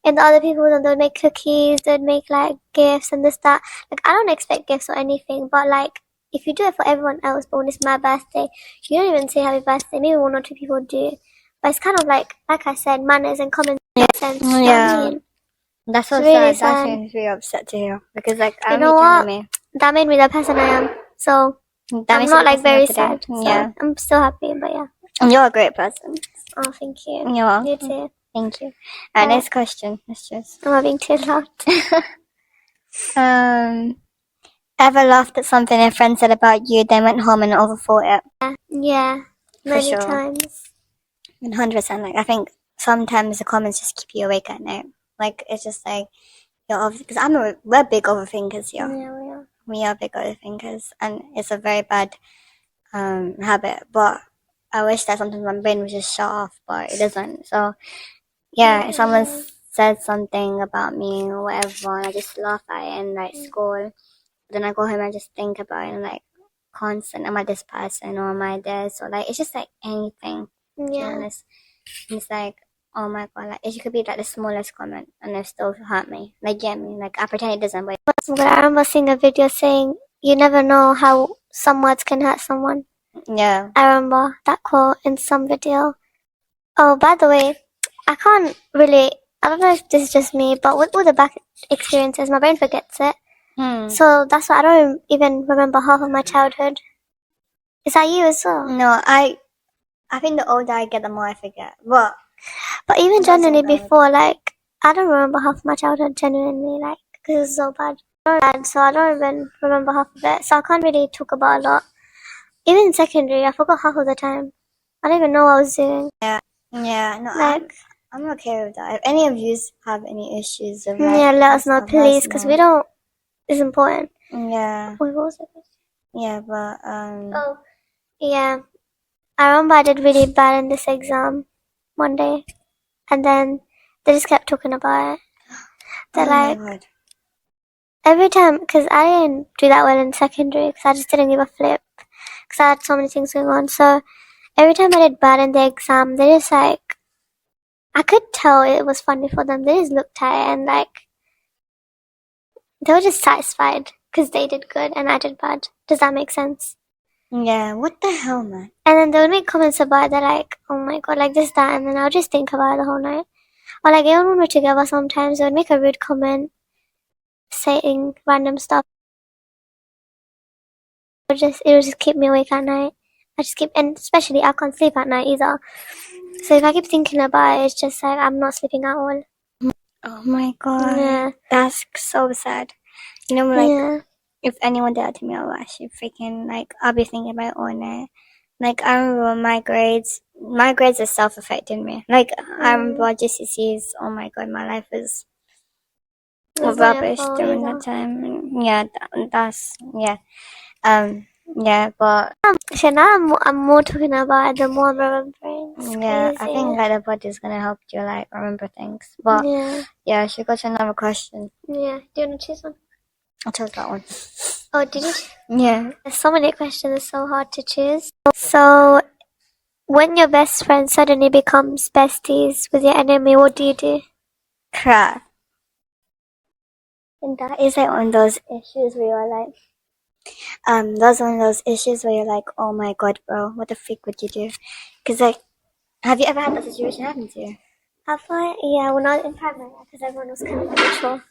S2: and the other people, they'd make cookies, they'd make like gifts and this that. Like I don't expect gifts or anything, but like if you do it for everyone else, but when it's my birthday, you don't even say happy birthday. Maybe one or two people do, but it's kind of like I said, manners and common sense. You know what I mean? That's so really sad. That makes me really upset to hear because like you know what? That made me the person I am. So I'm not like very sad. So I'm still happy, but yeah. And you're a great person. Oh, thank you. You're welcome. You too. Thank you. Next question. Let's just. I'm not being too loud. Ever laughed at something a friend said about you, then went home and overthought it? Yeah. Many times. 100%. Like I think sometimes the comments just keep you awake at night. Like it's just like you're because we're big overthinkers here. Yeah, we are. We are big overthinkers, and it's a very bad habit. But I wish that sometimes my brain would just shut off, but it doesn't. So yeah, if someone said something about me or whatever, and I just laugh at it and like scold, then I go home and just think about it and like constant, am I this person or am I this? Or like it's just like anything. To be honest. It's like, oh my god, like it could be like the smallest comment and it still hurt me. Like get me. Like I pretend it doesn't, but
S1: I remember seeing a video saying you never know how some words can hurt someone.
S2: yeah.
S1: I remember that quote in some video. Oh, by the way, I can't really, I don't know if this is just me, but with all the back experiences, my brain forgets it. So that's why I don't even remember half of my childhood. Is that you as well?
S2: No, I think the older I get, the more I forget. But
S1: even genuinely before, like, I don't remember half of my childhood genuinely, like, because it's so bad. So I don't even remember half of it. So I can't really talk about a lot. Even in secondary, I forgot half of the time. I don't even know what I was doing.
S2: Yeah, no,
S1: Like,
S2: I'm okay with that. If any of you have any issues of like,
S1: yeah, let us know, please, because we don't. It's important.
S2: Yeah.
S1: Wait, what was it?
S2: Yeah, but
S1: Oh, yeah. I remember I did really bad in this exam one day, and then they just kept talking about it. They're like,
S2: my God.
S1: every time, because I didn't do that well in secondary, because I just didn't give a flip, because I had so many things going on. So every time I did bad in the exam, they just like, I could tell it was funny for them. They just looked at it and like, they were just satisfied because they did good and I did bad. Does that make sense?
S2: Yeah, what the hell, man?
S1: And then they would make comments about it. They're like, oh my god, like this, that, and then I would just think about it the whole night. Or like even when we're together sometimes, they would make a rude comment, saying random stuff. It would just keep me awake at night. And especially I can't sleep at night either. So if I keep thinking about it, it's just like I'm not sleeping at all.
S2: Oh my god.
S1: Yeah.
S2: That's so sad. You know, like,
S1: Yeah.
S2: if anyone did that to me, I'll actually freaking, like, I'll be thinking about it all night. Like, I remember my grades are self-affecting me. Like, I remember GCSEs, oh my god, my life was rubbish during that time. Yeah, yeah, but
S1: so now I'm more talking about it, the more I'm remembering. It's crazy.
S2: I think like the body's gonna help you like remember things. But yeah, I should go to another question.
S1: Yeah, do you want to choose one?
S2: I'll choose that one.
S1: Oh, did you?
S2: Yeah.
S1: There's so many questions, it's so hard to choose. So, when your best friend suddenly becomes besties with your enemy, what do you do?
S2: Crap. And that is like one of those issues where you're like, that's one of those issues where you're like, oh my god, bro, what the freak would you do? Because like, have you ever had that situation happen to you?
S1: Have I? Yeah, when I was in primary, because everyone was kind of mature.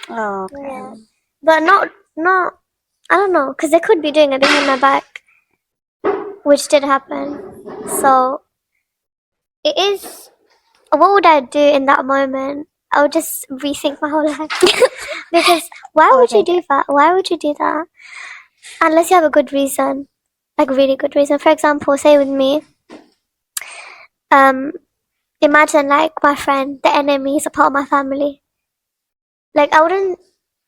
S2: Oh, okay.
S1: Yeah. But not, I don't know, because they could be doing it behind my back, which did happen. So, it is, what would I do in that moment? I would just rethink my whole life. Because why would you do that? Why would you do that? Unless you have a good reason, like really good reason. For example, say with me, imagine like my friend, the enemy is a part of my family. Like I wouldn't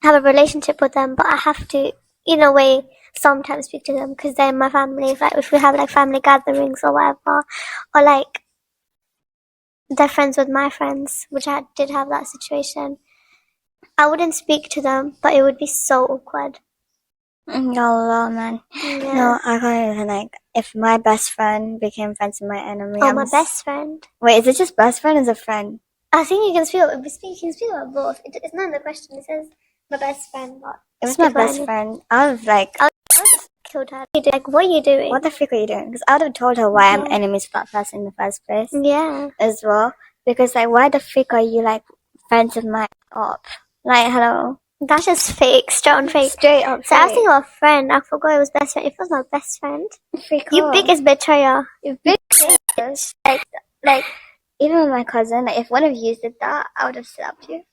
S1: have a relationship with them, but I have to, in a way, sometimes speak to them because they're in my family. Like if we have like family gatherings or whatever, or like they're friends with my friends, which I did have that situation. I wouldn't speak to them, but it would be so awkward.
S2: No, man.
S1: Yeah.
S2: No, I can't even, like, if my best friend became friends with my enemy.
S1: Oh, my best friend?
S2: Wait, is it just best friend or is it friend?
S1: I think you can speak about both. It's not in the question, it says my best friend, but
S2: if it's my best friend, I would like,
S1: I would killed her. Like, what are you doing?
S2: What the frick are you doing? Because I would have told her why I'm enemies with that person in the first place.
S1: Yeah.
S2: As well. Because, like, why the frick are you, like, friends with my op? Like, hello.
S1: That's just fake, straight fake.
S2: Straight up
S1: So I was thinking of a friend. I forgot it was best friend. If it was my best friend. You biggest betrayer.
S2: You biggest. Like, even with my cousin, like, if one of you did that, I would have slapped you.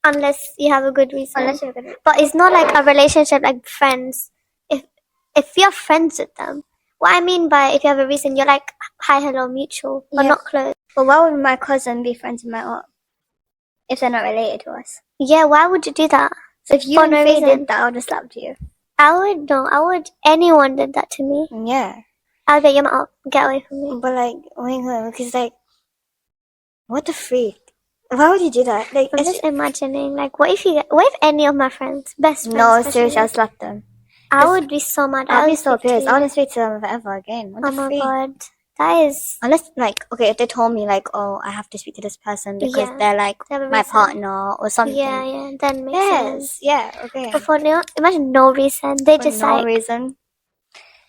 S1: Unless you have a good reason.
S2: Unless you have a good reason.
S1: But it's not like a relationship like friends. If you're friends with them. What I mean by if you have a reason, you're like, hi, hello, mutual, but not close.
S2: But why would my cousin be friends with my aunt? If they're not related to us.
S1: Yeah, why would you do that?
S2: So if you and Faye did that, I would have slapped you.
S1: I would, anyone did that to me.
S2: Yeah.
S1: I'll be lmao. Get away from me.
S2: But like, oh my god, because like, what the freak? Why would you do that? Like,
S1: I'm just imagining, like, what if any of my friends, best friends,
S2: no,
S1: especially,
S2: seriously, I'll slap them.
S1: I would be so mad.
S2: I'll be
S1: would
S2: so
S1: speak to
S2: pissed.
S1: you.
S2: I wouldn't speak to them ever again. What
S1: Oh
S2: the
S1: my
S2: freak?
S1: god, that is.
S2: Unless, like, okay, if they told me, like, oh, I have to speak to this person because
S1: Yeah,
S2: they're, like,
S1: they have a
S2: my
S1: reason.
S2: partner or something.
S1: Yeah, then makes sense.
S2: Yeah, okay.
S1: But for no, imagine no reason. They
S2: For
S1: just
S2: no
S1: like,
S2: reason.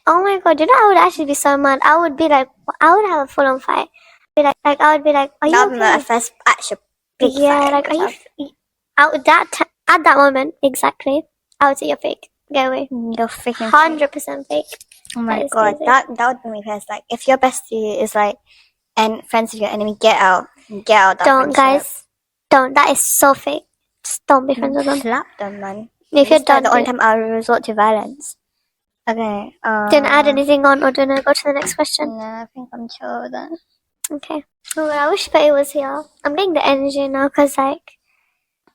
S1: oh my god, you know, I would actually be so mad. I would be like, I would have a full on fight. I would be like, are you
S2: That would be my
S1: okay?
S2: first actual big
S1: Yeah,
S2: fight.
S1: like, are you? At that moment, exactly, I would say you're fake. Get away.
S2: You're freaking
S1: 100% fake.
S2: Oh my
S1: That
S2: god,
S1: is crazy.
S2: that would be me pissed. Like, if your bestie is like, and friends with your enemy, get out that
S1: Don't,
S2: friendship.
S1: guys. Don't. That is so fake. Just don't be friends with them.
S2: Slap them, man.
S1: If you're
S2: This is
S1: done,
S2: the only time I will resort to violence. Okay.
S1: didn't add anything on, or didn't I go to the next question?
S2: No, I think I'm chill with that.
S1: Okay. Oh, well, I wish Faye was here. I'm getting the energy now because, like, I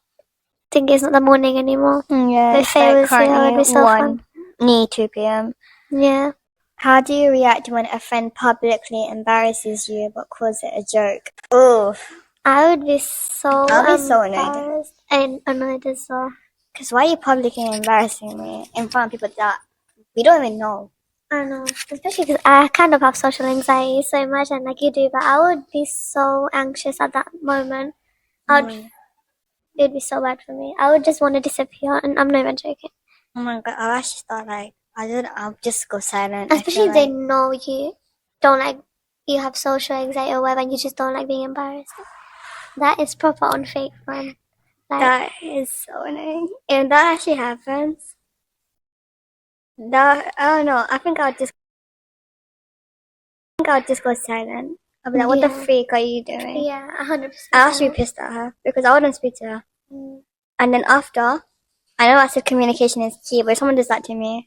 S1: think it's not the morning anymore.
S2: Yeah,
S1: If Faye was here, it would be so fun.
S2: 2 p.m.
S1: Yeah.
S2: How do you react when a friend publicly embarrasses you but calls it a joke? Oh,
S1: I would be so
S2: I'll be so annoyed.
S1: embarrassed and annoyed as well.
S2: Because why are you publicly embarrassing me in front of people that we don't even know?
S1: I know, especially because I kind of have social anxiety. So imagine, like you do, but I would be so anxious at that moment. It'd be so bad for me. I would just want to disappear, and I'm not even joking.
S2: Oh my god, I'll actually start like, I'll just go silent.
S1: Especially if they know you don't like, you have social anxiety or whatever, and you just don't like being embarrassed. That is proper unfake, man. Like,
S2: that is so annoying. If that actually happens, I don't know. I think I'll just go silent. I'll be like, what the freak are you doing?
S1: Yeah, 100%.
S2: I'll actually be pissed at her because I wouldn't speak to her. And then after, I know I said communication is key, but if someone does that to me,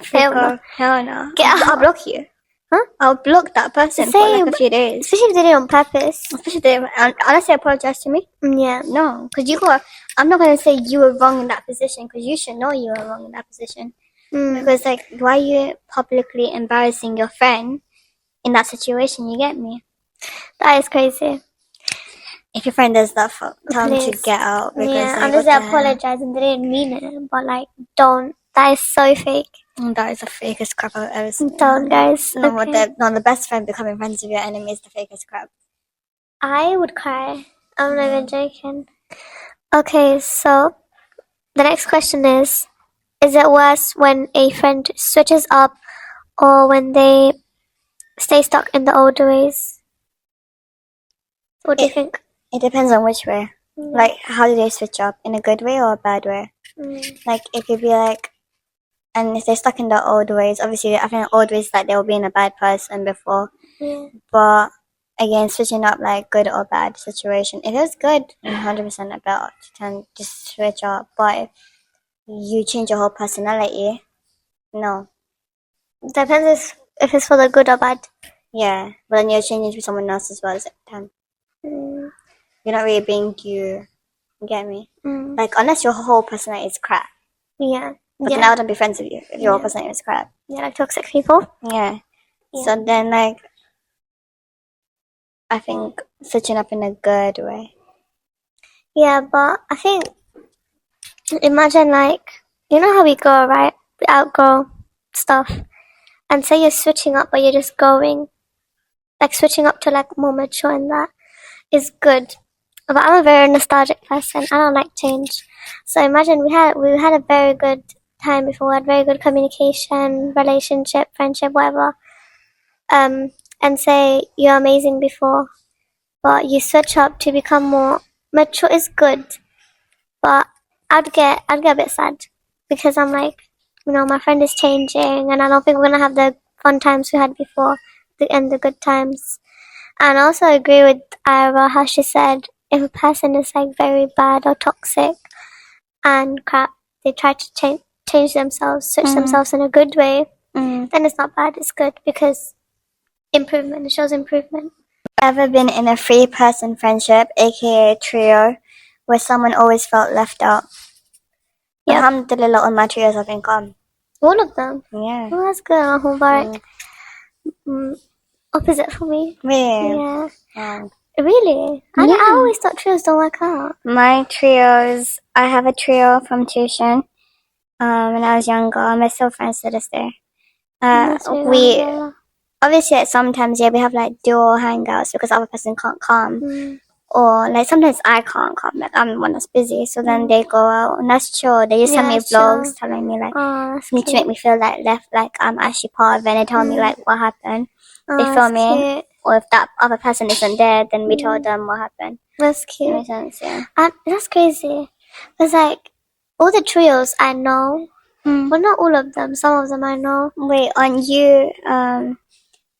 S1: Hell no.
S2: Hell no.
S1: Get out.
S2: I'll block you.
S1: Huh?
S2: I'll block that person for like a few days.
S1: Especially if they did it on purpose.
S2: Especially unless they apologize to me.
S1: Yeah.
S2: No, because I'm not going to say you were wrong in that position because you should know you were wrong in that position. Because, like, why are you publicly embarrassing your friend in that situation? You get me?
S1: That is crazy.
S2: If your friend does that, tell them to get out. Because,
S1: yeah,
S2: like,
S1: unless they apologize and they didn't mean it. But, like, don't. That is so fake.
S2: That is the fakest crap I've ever seen.
S1: Don't, guys.
S2: The best friend becoming friends with your enemy is the fakest crap.
S1: I would cry. I'm not even joking. Okay, so the next question is it worse when a friend switches up or when they stay stuck in the old ways? What do you think?
S2: It depends on which way. Like, how do they switch up? In a good way or a bad way? Like, it could be like, and if they're stuck in the old ways, obviously, I think old ways like they were being a bad person before.
S1: Yeah.
S2: But again, switching up like good or bad situation. If it's good, 100% about to just switch up. But if you change your whole personality, no.
S1: Depends if it's for the good or bad.
S2: Yeah, but then you're changing to someone else as well at the same time. You're not really being you. You get me? Like, unless your whole personality is crap.
S1: Yeah.
S2: But then I wouldn't be friends with you if your whole personality is crap.
S1: Yeah, like toxic people.
S2: Yeah. So then, like, I think switching up in a good way.
S1: Yeah, but I think, imagine, like, you know how we go, right? We outgrow stuff. And say you're switching up, but you're just going. Like, switching up to, like, more mature and that is good. But I'm a very nostalgic person. I don't like change. So imagine we had a very good time before. We had very good communication, relationship, friendship, whatever. And say you're amazing before, but you switch up to become more mature is good. But I'd get a bit sad because I'm like, my friend is changing, and I don't think we're gonna have the fun times we had before, and the good times. And I also agree with Ira how she said if a person is like very bad or toxic and crap, they try to change themselves, switch themselves in a good way, then it's not bad, it's good because improvement, it shows improvement.
S2: Ever been in a 3-person friendship, aka trio, where someone always felt left out?
S1: Yep.
S2: Alhamdulillah, all my trios have been calm.
S1: All of them?
S2: Yeah.
S1: Oh, that's good. opposite for me.
S2: Really?
S1: Yeah.
S2: Wow.
S1: Really? I always thought trios don't work out.
S2: My trios, I have a trio from tuition. When I was younger, and we're still friends to this day.
S1: That's really
S2: We
S1: wonderful.
S2: obviously sometimes we have like dual hangouts because the other person can't come, or like sometimes I can't come, like I'm the one that's busy. So then they go out, and that's chill. They just send me
S1: that's
S2: vlogs
S1: chill.
S2: telling me like
S1: That's
S2: need to
S1: cute.
S2: make me feel like left, like I'm actually part of it. And they tell me like what happened. They
S1: That's
S2: film me,
S1: cute.
S2: or if that other person isn't there, then we tell them what happened.
S1: That's
S2: That
S1: cute.
S2: makes sense, yeah.
S1: That's crazy. Cause like all the trios I know, well not all of them. Some of them I know.
S2: Wait, aren't you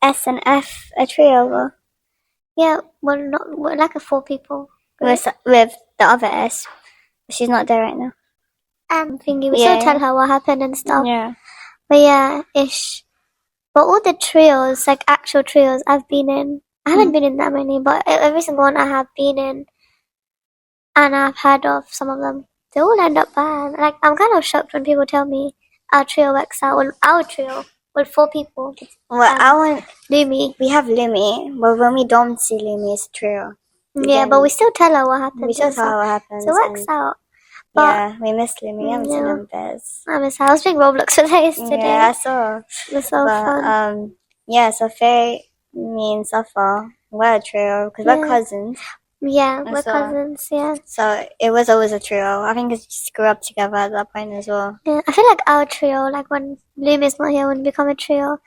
S2: S and F a trio?
S1: Yeah, we're like a 4 people.
S2: With the other S. She's not there right now.
S1: Thingy. We still tell her what happened and stuff.
S2: Yeah.
S1: But yeah, ish. But all the trios, like actual trios I've been in, I haven't been in that many, but every single one I have been in, and I've heard of some of them, they all end up bad. Like, I'm kind of shocked when people tell me our trio works out. Well, our trio, with 4 people.
S2: Well,
S1: Lumi.
S2: we have Lumi, but when we don't see Lumi, it's a trio.
S1: Yeah, but we still tell her what happens.
S2: We still tell her what happens.
S1: So it works out. But,
S2: yeah, we miss Lumi. We haven't seen them best.
S1: I miss her. I was playing Roblox with her yesterday.
S2: Yeah, I saw.
S1: It was so fun.
S2: Yeah, so Faye, me and Safa, we're a trio because we're cousins.
S1: Yeah, we're cousins, yeah.
S2: So it was always a trio. I think it's just grew up together at that point as well.
S1: Yeah, I feel like our trio, like when Lumi's not here, when we become a trio,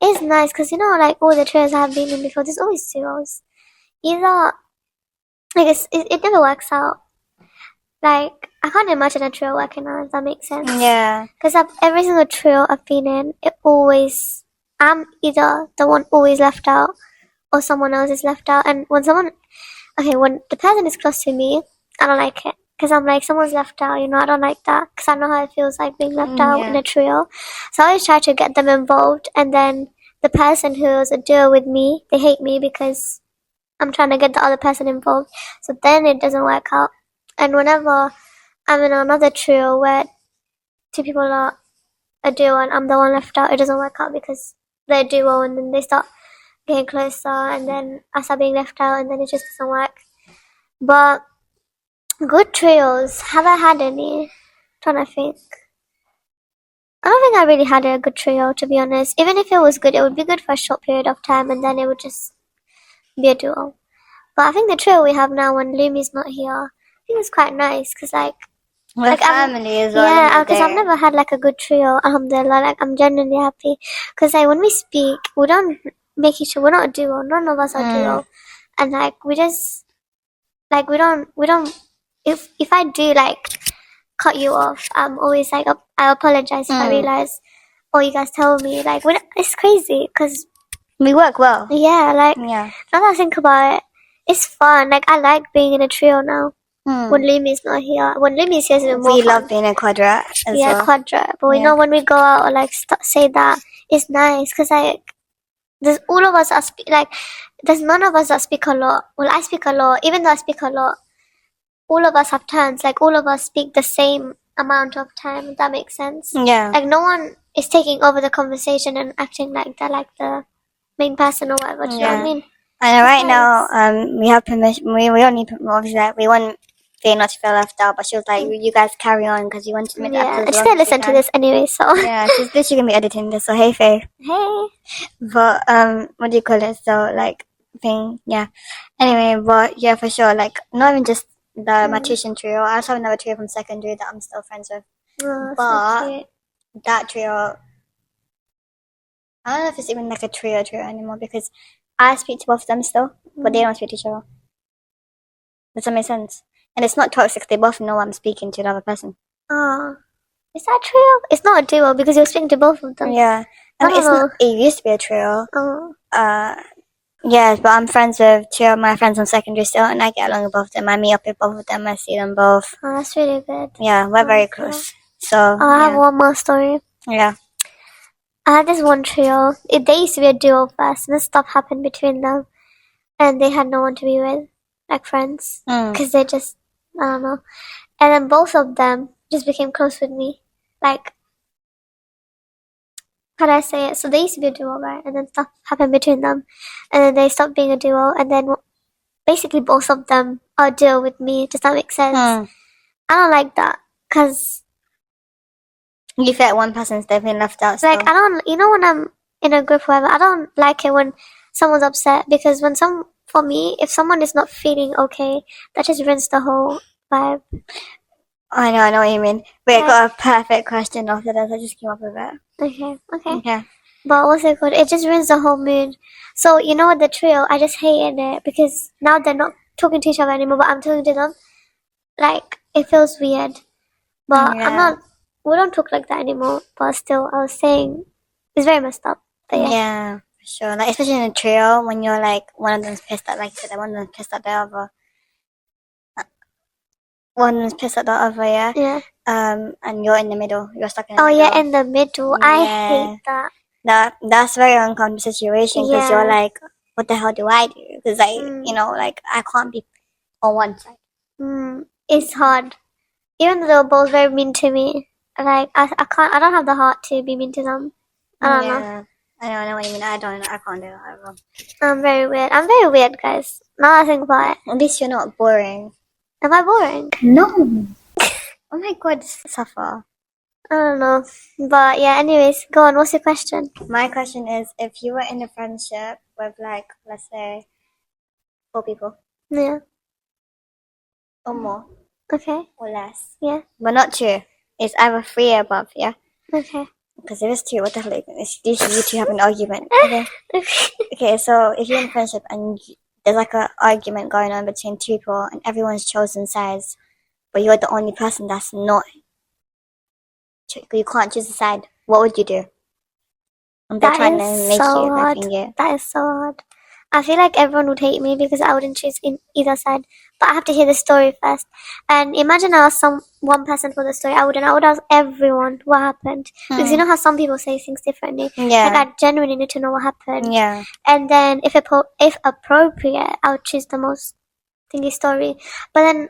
S1: is nice because, you know, like all the trios I have been in before, there's always duos. Either, like, it never works out. Like, I can't imagine a trio working out, if that makes sense.
S2: Yeah.
S1: Because every single trio I've been in, I'm either the one always left out or someone else is left out. And when the person is close to me, I don't like it. Because I'm like, someone's left out, you know, I don't like that. Because I know how it feels like being left out in a trio. So I always try to get them involved. And then the person who's a duo with me, they hate me because I'm trying to get the other person involved. So then it doesn't work out. And whenever I'm in another trio where 2 people are a duo and I'm the one left out, it doesn't work out because they're a duo and then they start getting closer and then I start being left out and then it just doesn't work. But good trios, have I had any? I'm trying to think. I don't think I really had a good trio, to be honest. Even if it was good, it would be good for a short period of time and then it would just be a duo. But I think the trio we have now when Lumi's not here, I think it's quite nice because
S2: we're family as well.
S1: Yeah, because I've never had like a good trio. Alhamdulillah, like I'm genuinely happy because like when we speak, we don't make each other. We're not a duo. None of us are duo, and like we just like we don't. If I do like cut you off, I'm always like I apologize if I realize. Or you guys tell me like it's crazy because
S2: we work well.
S1: Yeah, like now that I think about it, it's fun. Like I like being in a trio now. When Lumi's not here. When Lumi's here, it's even more fun.
S2: We love being a quadra as well.
S1: Quadra. But we know when we go out or like say that, it's nice because like there's all of us there's none of us that speak a lot. Well, I speak a lot. Even though I speak a lot, all of us have turns. Like all of us speak the same amount of time. If that makes sense.
S2: Yeah.
S1: Like no one is taking over the conversation and acting like they're like the main person or whatever. Do you know what I mean?
S2: And right now, we have permission. We don't need permission. Obviously, like, we want Faye not to feel left out, but she was like, "You guys carry on because you want to make the episode."
S1: And she's gonna listen to this anyway, so
S2: yeah, she's literally gonna be editing this. So hey, Faye.
S1: Hey.
S2: But what do you call it? So like thing, yeah. Anyway, but yeah, for sure. Like not even just my tuition trio. I also have another trio from secondary that I'm still friends with. But
S1: so
S2: that trio, I don't know if it's even like a trio anymore because I speak to both of them still, but they don't speak to each other. Does that make sense? And it's not toxic. They both know I'm speaking to the other person.
S1: Is that trio? It's not a duo because you're speaking to both of them.
S2: Yeah. I mean, it used to be a trio. Yes, but I'm friends with 2 of my friends from secondary still, and I get along with both of them. I meet up with both of them. I see them both.
S1: Oh, that's really good.
S2: Yeah, we're very close. So
S1: I have one more story.
S2: Yeah.
S1: I had this one trio. They used to be a duo first, and then stuff happened between them, and they had no one to be with, like friends, because they just, I don't know. And then both of them just became close with me. Like, how do I say it? So they used to be a duo, right? And then stuff happened between them, and then they stopped being a duo, and then basically both of them are a duo with me. Does that make sense? I don't like that because
S2: You feel like one person's definitely left out. Still.
S1: like I don't, when I'm in a group, whatever, I don't like it when someone's upset because for me, if someone is not feeling okay, that just ruins the whole vibe.
S2: I know what you mean. Wait, I got a perfect question after this. I just came up with it.
S1: Okay. But what's it called? It just ruins the whole mood. So, the trio, I just hated it because now they're not talking to each other anymore, but I'm talking to them. Like, it feels weird. But we don't talk like that anymore. But still, I was saying, it's very messed up. But
S2: yeah, for sure. Like, especially in a trio, when you're like, one of them's pissed at, like you said, one of them's pissed at the other. One is pissed at the other, yeah.
S1: Yeah.
S2: And you're in the middle. You're stuck in the middle.
S1: Oh yeah, in the middle. I hate that.
S2: That's a very uncomfortable situation because you're like, what the hell do I do? Because like I can't be on one side.
S1: It's hard. Even though they're both very mean to me, like I can't. I don't have the heart to be mean to them. I don't know.
S2: I know what you mean. I can't do that.
S1: I'm very weird. I'm very weird, guys. Now I think about it.
S2: At least you're not boring.
S1: Am I boring?
S2: No. Oh my god, suffer.
S1: I don't know. But yeah, anyways, go on. What's your question?
S2: My question is, if you were in a friendship with, like, let's say, 4 people.
S1: Yeah.
S2: Or more.
S1: Okay.
S2: Or less.
S1: Yeah.
S2: But not 2. It's either 3 or above, yeah?
S1: Okay.
S2: Because if it's 2, what the hell? It's usually you 2 have an argument. Okay. Okay, so if you're in a friendship and there's like an argument going on between 2 people and everyone's chosen sides, but you're the only person that's not. You can't choose a side. What would you do? And they're trying to make you
S1: hard. That is so hard. I feel like everyone would hate me because I wouldn't choose in either side. But I have to hear the story first. And imagine I asked one person for the story. I would ask everyone what happened. Because you know how some people say things differently.
S2: Yeah.
S1: Like I genuinely need to know what happened.
S2: Yeah.
S1: And then if appropriate, I would choose the most thingy story. But then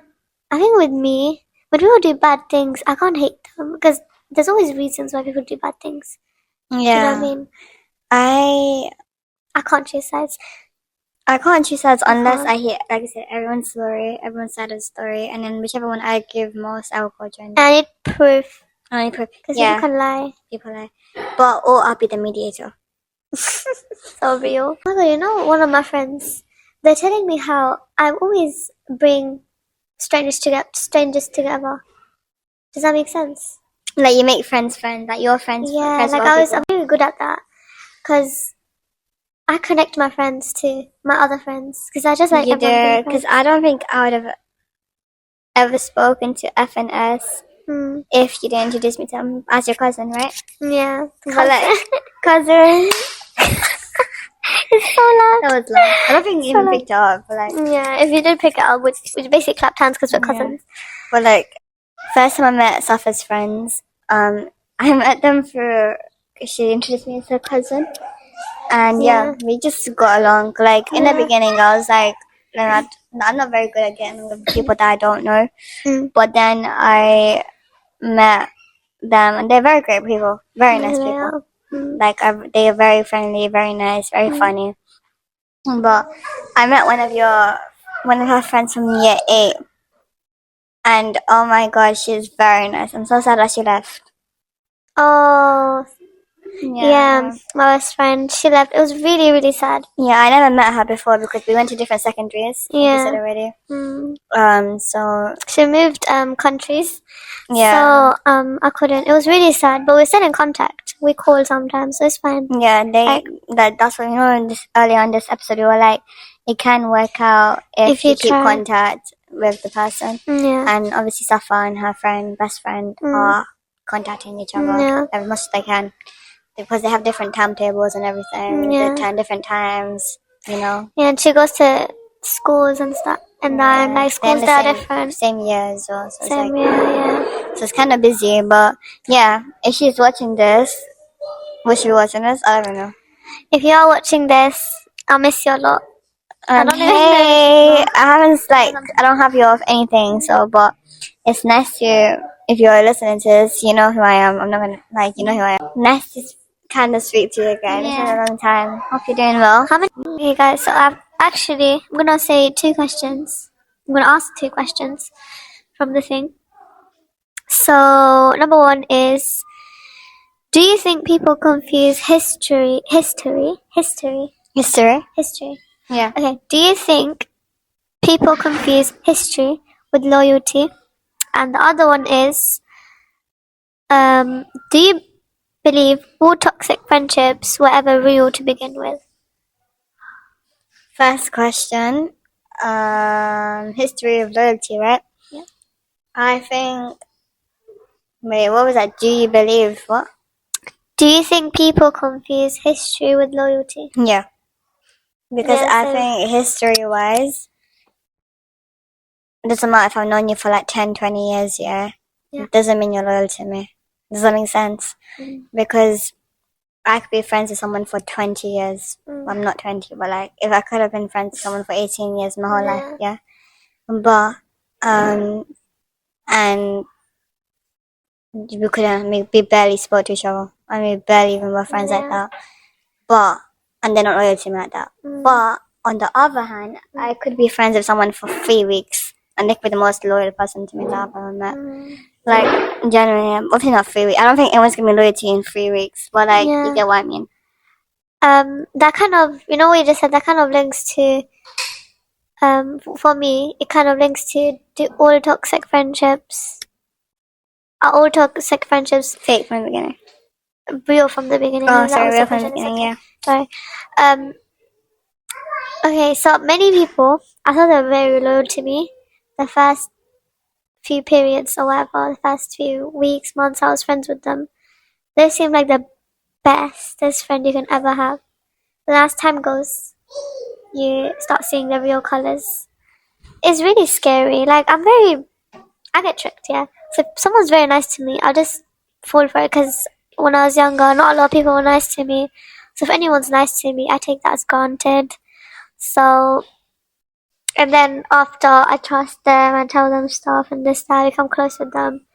S1: I think with me, when people do bad things, I can't hate them because there's always reasons why people do bad things.
S2: Yeah.
S1: Do you know what I mean? I can't choose sides.
S2: I can't choose sides unless I hear, like I said, everyone's story, everyone's side of the story, and then whichever one I give most, I will go join.
S1: I need proof.
S2: Because
S1: people can lie.
S2: People lie. Or I'll be the mediator.
S1: So real. Oh my God, one of my friends, they're telling me how I always bring strangers together. Does that make sense?
S2: Like you make friends, like your friends.
S1: Yeah,
S2: friends
S1: I'm really good at that. Because I connect my friends to my other friends. Because I just like
S2: you do. Because I don't think I would have ever spoken to F and S if you didn't introduce me to them as your cousin, right?
S1: Yeah.
S2: Cousin.
S1: It's so loud.
S2: That was loud. I don't think you even picked it up. But
S1: yeah, if you did pick it up, we basically clapped hands because we're cousins.
S2: But first time I met Safa's friends, I met them she introduced me as her cousin. And we just got along. In the beginning, I was like, I'm not very good at getting with people that I don't know. But then I met them, and they're very great people, very nice people. They are very friendly, very nice, very funny. But I met one of her friends from year 8, and oh my god, she's very nice. I'm so sad that she left.
S1: Oh. Yeah, my best friend, she left. It was really, really sad.
S2: Yeah, I never met her before because we went to different secondaries.
S1: Yeah.
S2: You said already. So
S1: she moved countries.
S2: Yeah.
S1: So I couldn't. It was really sad, but we're still in contact. We call sometimes, so it's fine.
S2: Yeah, that's what earlier on this episode we were like, it can work out if you keep contact with the person.
S1: Yeah.
S2: And obviously Safa and her best friend are contacting each other as much as they can. Because they have different timetables and everything. They turn different times, Yeah,
S1: and she goes to schools and stuff. And then, schools that are different.
S2: Same year as well. So
S1: same year, yeah.
S2: So it's kind of busy, but yeah, if she's watching this, will she be watching this? I don't know.
S1: If you are watching this, I miss you a lot.
S2: I don't have you off anything, but it's nice to, if you're listening to this, you know who I am. I'm not gonna, you know who I am. Nice to kind of speak to you again. It's been
S1: Yeah.
S2: a long time. Hope you're doing well.
S1: How many? Okay, guys. So I'm gonna say 2 questions. I'm gonna ask 2 questions from the thing. So number 1 is, do you think people confuse history?
S2: History?
S1: Yeah. Okay. Do you think people confuse history with loyalty? And the other one is, do you believe all toxic friendships were ever real to begin with?
S2: First question. History of loyalty, right?
S1: Yeah.
S2: I think. Wait, what was that? Do you believe what?
S1: Do you think people confuse history with loyalty?
S2: Yeah. Because
S1: Yeah,
S2: I
S1: so-
S2: think history-wise, it doesn't matter if I've known you for like 10, 20 years, yeah? It doesn't mean you're loyal to me. Does that make sense? Because I could be friends with someone for 20 years. Well, I'm not 20, but like, if I could have been friends with someone for 18 years my whole life, yeah? But, and we couldn't, we barely spoke to each other. I mean, we barely even were friends like that. But, and they're not loyal to me like that. But, on the other hand, I could be friends with someone for 3 weeks, and they could be the most loyal person to me that I've ever met. Like, generally, obviously not 3 weeks. I don't think anyone's gonna be loyal to you in 3 weeks, but like, you get what I mean.
S1: That kind of, you know what you just said, that kind of links to, for me, it kind of links to all toxic friendships. Are all toxic friendships
S2: Fake from the beginning.
S1: real from the beginning?
S2: Oh,
S1: That
S2: sorry,
S1: was
S2: real
S1: the
S2: from the
S1: question,
S2: beginning,
S1: okay.
S2: yeah.
S1: Sorry. Okay, so many people, I thought they were very loyal to me the first few periods or whatever, the first few weeks, months I was friends with them. They seem like the bestest friend you can ever have. But as time goes, you start seeing the real colors. It's really scary. Like, I get tricked, yeah. So if someone's very nice to me, I'll just fall for it, because when I was younger, not a lot of people were nice to me. So if anyone's nice to me, I take that as granted. So, and then after I trust them and tell them stuff and this, that, I become close with them.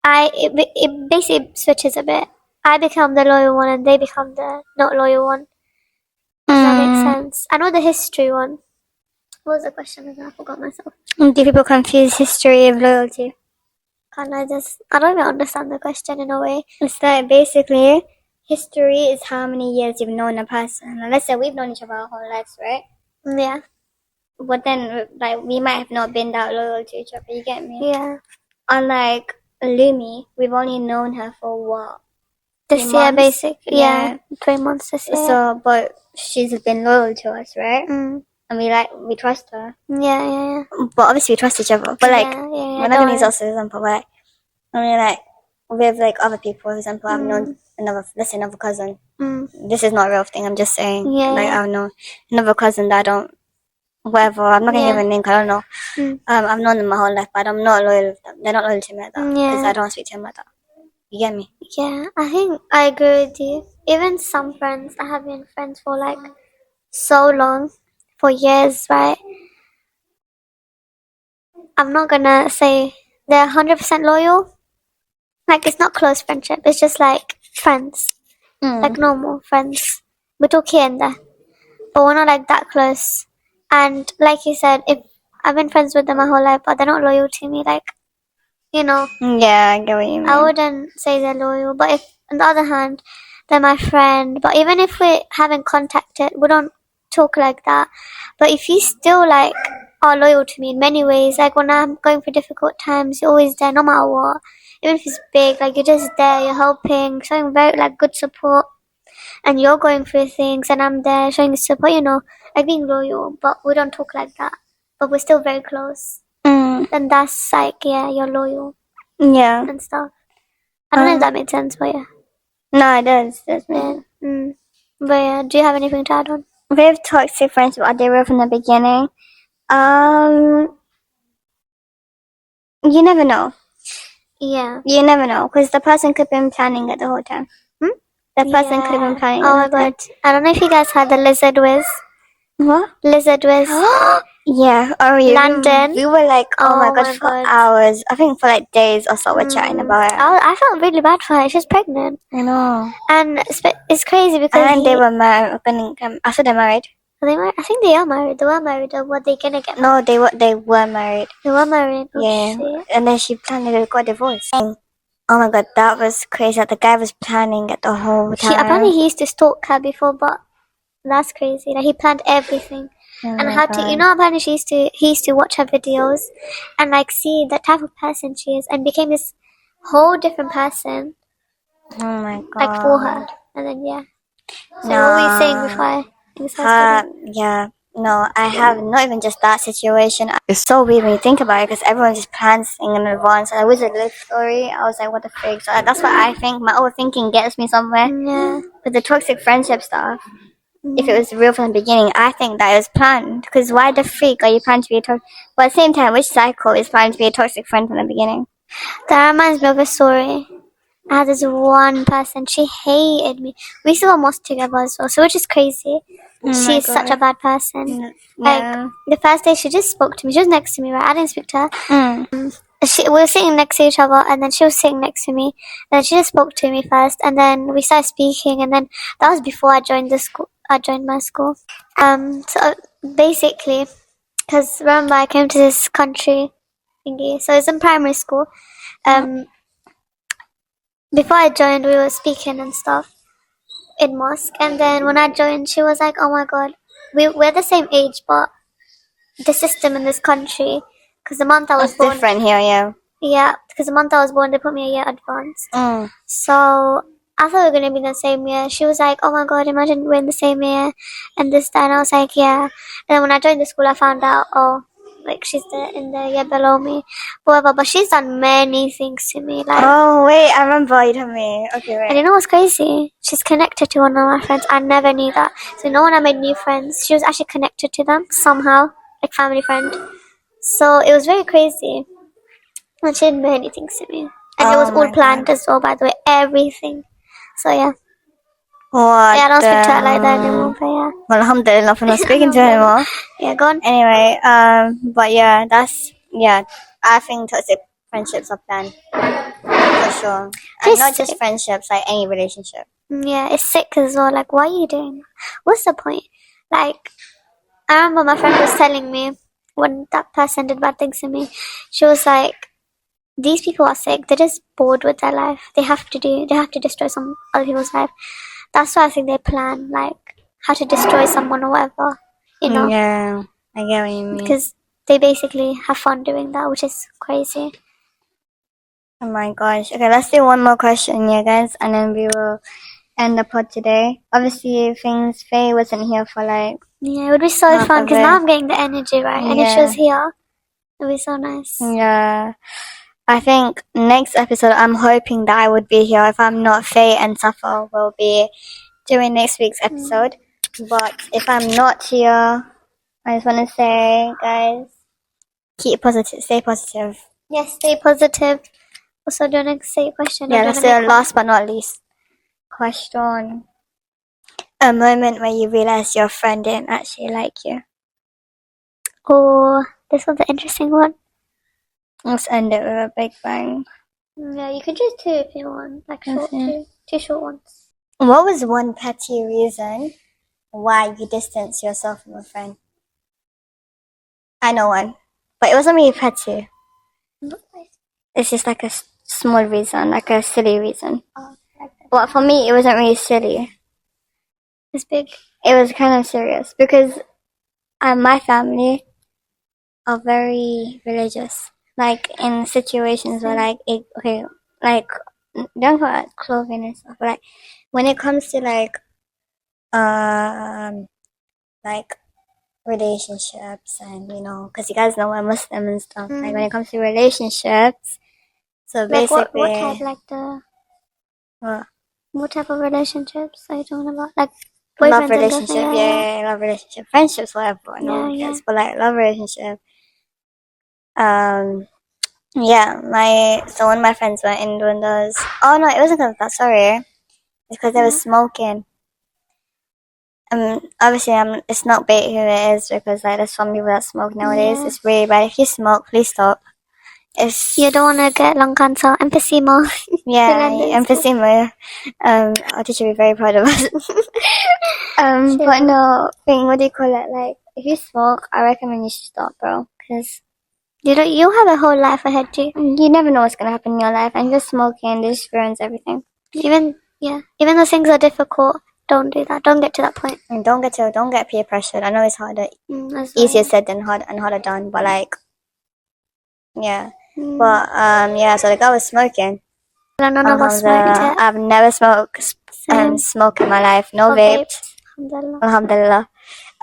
S1: It basically switches a bit. I become the loyal one and they become the not loyal one. Does that make sense? I know the history one. What was the question again? I forgot myself.
S2: Do people confuse history of loyalty?
S1: I don't even understand the question in a way.
S2: It's like basically, history is how many years you've known a person. Now, let's say we've known each other our whole lives, right?
S1: Yeah.
S2: But then, like, we might have not been that loyal to each other, you get me?
S1: Yeah.
S2: Unlike Lumi, we've only known her for what?
S1: This year, basically. Yeah. 3 months this year.
S2: So, but she's been loyal to us, right? And we trust her.
S1: Yeah.
S2: But obviously we trust each other. But like, we're not gonna use us as an example, but like, I mean, like, with like other people, for example, I've known another cousin. This is not a real thing, I'm just saying. Like, I've known another cousin that I don't, whatever, I'm not gonna give a name, I don't know. I've known them my whole life, but I'm not loyal to them. They're not loyal to me like that. Because I don't speak to them like that. You get me?
S1: Yeah, I think I agree with you. Even some friends, I have been friends for like so long, for years, right? I'm not gonna say they're 100% loyal. Like, it's not close friendship, it's just like friends. Like normal friends. We talk here and there. But we're not like that close. And like you said, if I've been friends with them my whole life, but they're not loyal to me, like, you know.
S2: Yeah, I get what you mean.
S1: I wouldn't say they're loyal, but if, on the other hand, they're my friend, but even if we haven't contacted, we don't talk like that. But if you still like are loyal to me in many ways, like when I'm going through difficult times, you're always there no matter what. Even if it's big, like you're just there, you're helping, showing very like good support, and you're going through things and I'm there showing support, you know, like being loyal, but we don't talk like that. But we're still very close. Then that's like, yeah, you're loyal.
S2: Yeah.
S1: And stuff. I don't know if that made sense, but yeah.
S2: No, it does.
S1: Yeah. But yeah, do you have anything to add on?
S2: With toxic friendship, are they real from the beginning? You never know.
S1: Yeah.
S2: You never know, because the person could have been planning it the whole time. The person could have been planning it.
S1: Oh my god. I don't know if you guys had the lizard whiz.
S2: What?
S1: Lizard with
S2: Yeah. Oh, yeah.
S1: London.
S2: We were like, oh my god,
S1: my
S2: for
S1: God.
S2: hours. I think for like days or so, we're chatting about it.
S1: I felt really bad for her. She was pregnant.
S2: I know.
S1: And it's crazy because
S2: And they were married. After they're married.
S1: Are they married? I think they are married. They were married, or were they gonna get married?
S2: No, they were married.
S1: They were married. Oh,
S2: Yeah.
S1: shit.
S2: And then she planned to got divorced. Oh my god, that was crazy. The guy was planning it the whole time.
S1: Apparently he used to stalk her before, but that's crazy. Like he planned everything.
S2: Oh
S1: And
S2: my
S1: how
S2: god.
S1: to, apparently he used to watch her videos and like see the type of person she is and became this whole different person
S2: Oh my god.
S1: like for her. And then yeah. So
S2: No.
S1: what were you saying before?
S2: Yeah. No, I have not even just that situation. It's so weird when you think about it because everyone just plans things in advance. And I was a live story. I was like, what the frick? So that's why I think my overthinking gets me somewhere.
S1: Yeah.
S2: With the toxic friendship stuff. If it was real from the beginning, I think that it was planned. Because why the freak are you planned to be a toxic? But at the same time, which cycle is planned to be a toxic friend from the beginning?
S1: That reminds me of a story. I had this one person, she hated me. We used to go mosque together as well, so which is crazy. She's such a bad person.
S2: Yeah.
S1: Like, the first day she just spoke to me. She was next to me, right? I didn't speak to her. We were sitting next to each other, and then she was sitting next to me. And then she just spoke to me first, and then we started speaking, and then that was before I joined the school. I joined my school. So basically, because remember I came to this country thingy, so it's in primary school. Before I joined, we were speaking and stuff in mosque, and then when I joined, she was like, "Oh my god, we're the same age, but the system in this country, because the month I was born,
S2: different here, yeah."
S1: Yeah, because the month I was born, they put me a year advanced. So I thought we were gonna be in the same year. She was like, "Oh my god, imagine we're in the same year," and this that. And I was like, "Yeah." And then when I joined the school, I found out, like she's in the year below me, whatever. But she's done many things to me, like.
S2: Oh wait, I remember you told me. Okay, wait.
S1: And you know what's crazy? She's connected to one of my friends. I never knew that. So when I made new friends, she was actually connected to them somehow, like family friend. So it was very crazy. And she did many things to me. And it was all planned as well, by the way, everything. So yeah.
S2: What?
S1: Yeah, I don't speak to her like that anymore, but yeah.
S2: Well, alhamdulillah for not speaking to her anymore.
S1: Yeah, go on.
S2: Anyway, but yeah, I think toxic friendships are planned. For sure. And not just friendships, like any relationship.
S1: Yeah, it's sick as well. Like, what are you doing? What's the point? Like, I remember my friend was telling me when that person did bad things to me, she was like, these people are sick. They're just bored with their life. They have to destroy some other people's life. That's why I think they plan, like, how to destroy someone or whatever,
S2: Yeah, I get what you mean.
S1: Because they basically have fun doing that, which is crazy.
S2: Oh my gosh. Okay, let's do one more question, yeah, guys, and then we will end the pod today. Obviously, Faye wasn't here for like.
S1: Yeah, it would be so fun because now I'm getting the energy, right? And if she was here, it would be so nice.
S2: Yeah. I think next episode, I'm hoping that I would be here. If I'm not, Faye and Safa will be doing next week's episode. But if I'm not here, I just want to say, guys, keep positive, stay positive.
S1: Yes, stay positive. Also, do next say question.
S2: Yeah, let's do a last but not least question. A moment where you realized your friend didn't actually like you.
S1: Oh, this was an interesting one.
S2: Let's end it with a big bang.
S1: Yeah, you could choose two if you want, like two short ones.
S2: What was one petty reason why you distanced yourself from a friend? I know one, but it wasn't really petty. It's just like a small reason, like a silly reason. But for me, it wasn't really silly.
S1: It's big.
S2: It was kind of serious because my family are very religious. Like in situations where don't go at clothing and stuff. But like when it comes to like relationships and because you guys know I'm Muslim and stuff. Like when it comes to relationships, so basically,
S1: what type what type of relationships are you talking about? Like
S2: love relationship, love relationship, friendships, whatever. But like love relationship. One of my friends went in doing those. Oh no, it wasn't because of that. Sorry, it's because they were smoking. Obviously, it's not bait who it is because like there's some people that smoke nowadays.
S1: Yeah.
S2: It's really bad. If you smoke, please stop. It's
S1: You don't want to get lung cancer. Emphysema.
S2: yeah,
S1: Finlanders.
S2: emphysema. Our teacher will be very proud of us. But no, what do you call it? Like, if you smoke, I recommend you should stop, bro. Because
S1: You have a whole life ahead of you.
S2: you never know what's gonna happen in your life, and just smoking just ruins everything.
S1: Even though things are difficult, don't do that. Don't get to that point.
S2: And don't get peer pressured. I know it's harder,
S1: That's
S2: easier said than harder done. But like, yeah.
S1: Mm.
S2: But yeah. So the guy was smoking.
S1: I don't know about smoked it.
S2: I've never smoked smoke in my life. No
S1: Or
S2: vaped.
S1: Alhamdulillah.
S2: Alhamdulillah.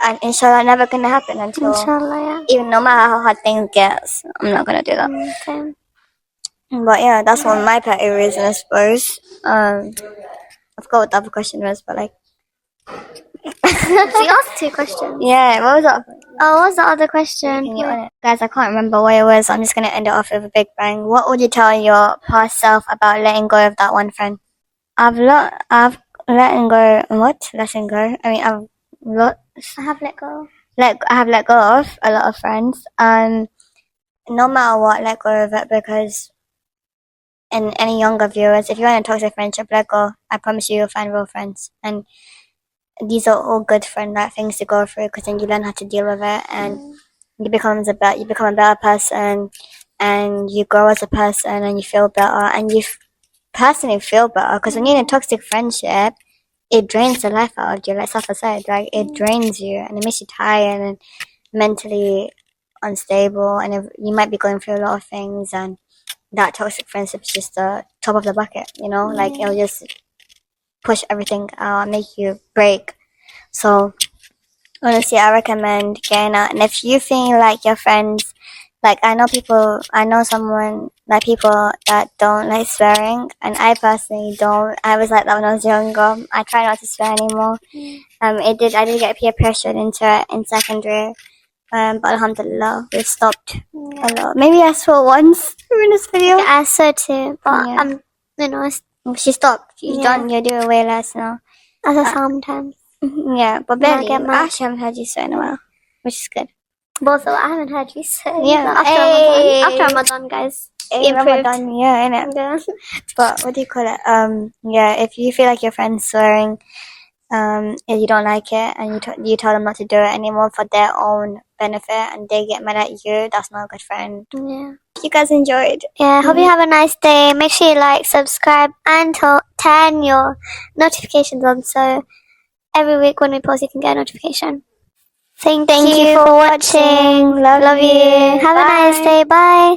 S2: And inshallah, never gonna happen until.
S1: Inshallah, yeah.
S2: Even no matter how hard things get, I'm not gonna do that.
S1: Same.
S2: But yeah, that's one of my pet areas, I suppose. I forgot what the other question was, but like.
S1: So you asked 2 questions.
S2: Yeah, what was that?
S1: Oh, what was the other question?
S2: Guys, I can't remember what it was. I'm just gonna end it off with a big bang. What would you tell your past self about letting go of that one friend? I've letting go. What? Letting go? I mean,
S1: I have let go.
S2: I have let go of a lot of friends, and no matter what, let go of it because. And any younger viewers, if you're in a toxic friendship, let go. I promise you'll find real friends, and these are all good friend like things to go through because then you learn how to deal with it, and you become a better person, and you grow as a person, and you feel better, and you personally feel better because when you're in a toxic friendship, it drains the life out of you. Like Safa said, like it drains you and it makes you tired and mentally unstable, and you might be going through a lot of things, and that toxic friendship is just the top of the bucket, you know? Like, it'll just push everything out and make you break. So, honestly, I recommend getting out. And if you feel like your friends, like, I know people that don't like swearing, and I personally don't. I was like that when I was younger. I try not to swear anymore. I did get peer pressured into it in secondary. But alhamdulillah, we've stopped a lot. Maybe I swore once in this video.
S1: Yeah, I saw too, but
S2: she stopped. You're done. You're doing way less now.
S1: as a sometimes.
S2: Yeah, but barely. I actually haven't heard you swear in a while, which is good.
S1: Both of I haven't heard you say.
S2: Yeah,
S1: after Ramadan, guys.
S2: Ramadan, yeah, innit?
S1: Yeah.
S2: But what do you call it? Yeah, if you feel like your friend's swearing, if you don't like it, and you tell them not to do it anymore for their own benefit, and they get mad at you, that's not a good friend.
S1: Yeah.
S2: You guys enjoyed.
S1: Yeah, hope you have a nice day. Make sure you like, subscribe, and turn your notifications on so every week when we post, you can get a notification. Thank you for watching. Love you. Have a nice day. Bye.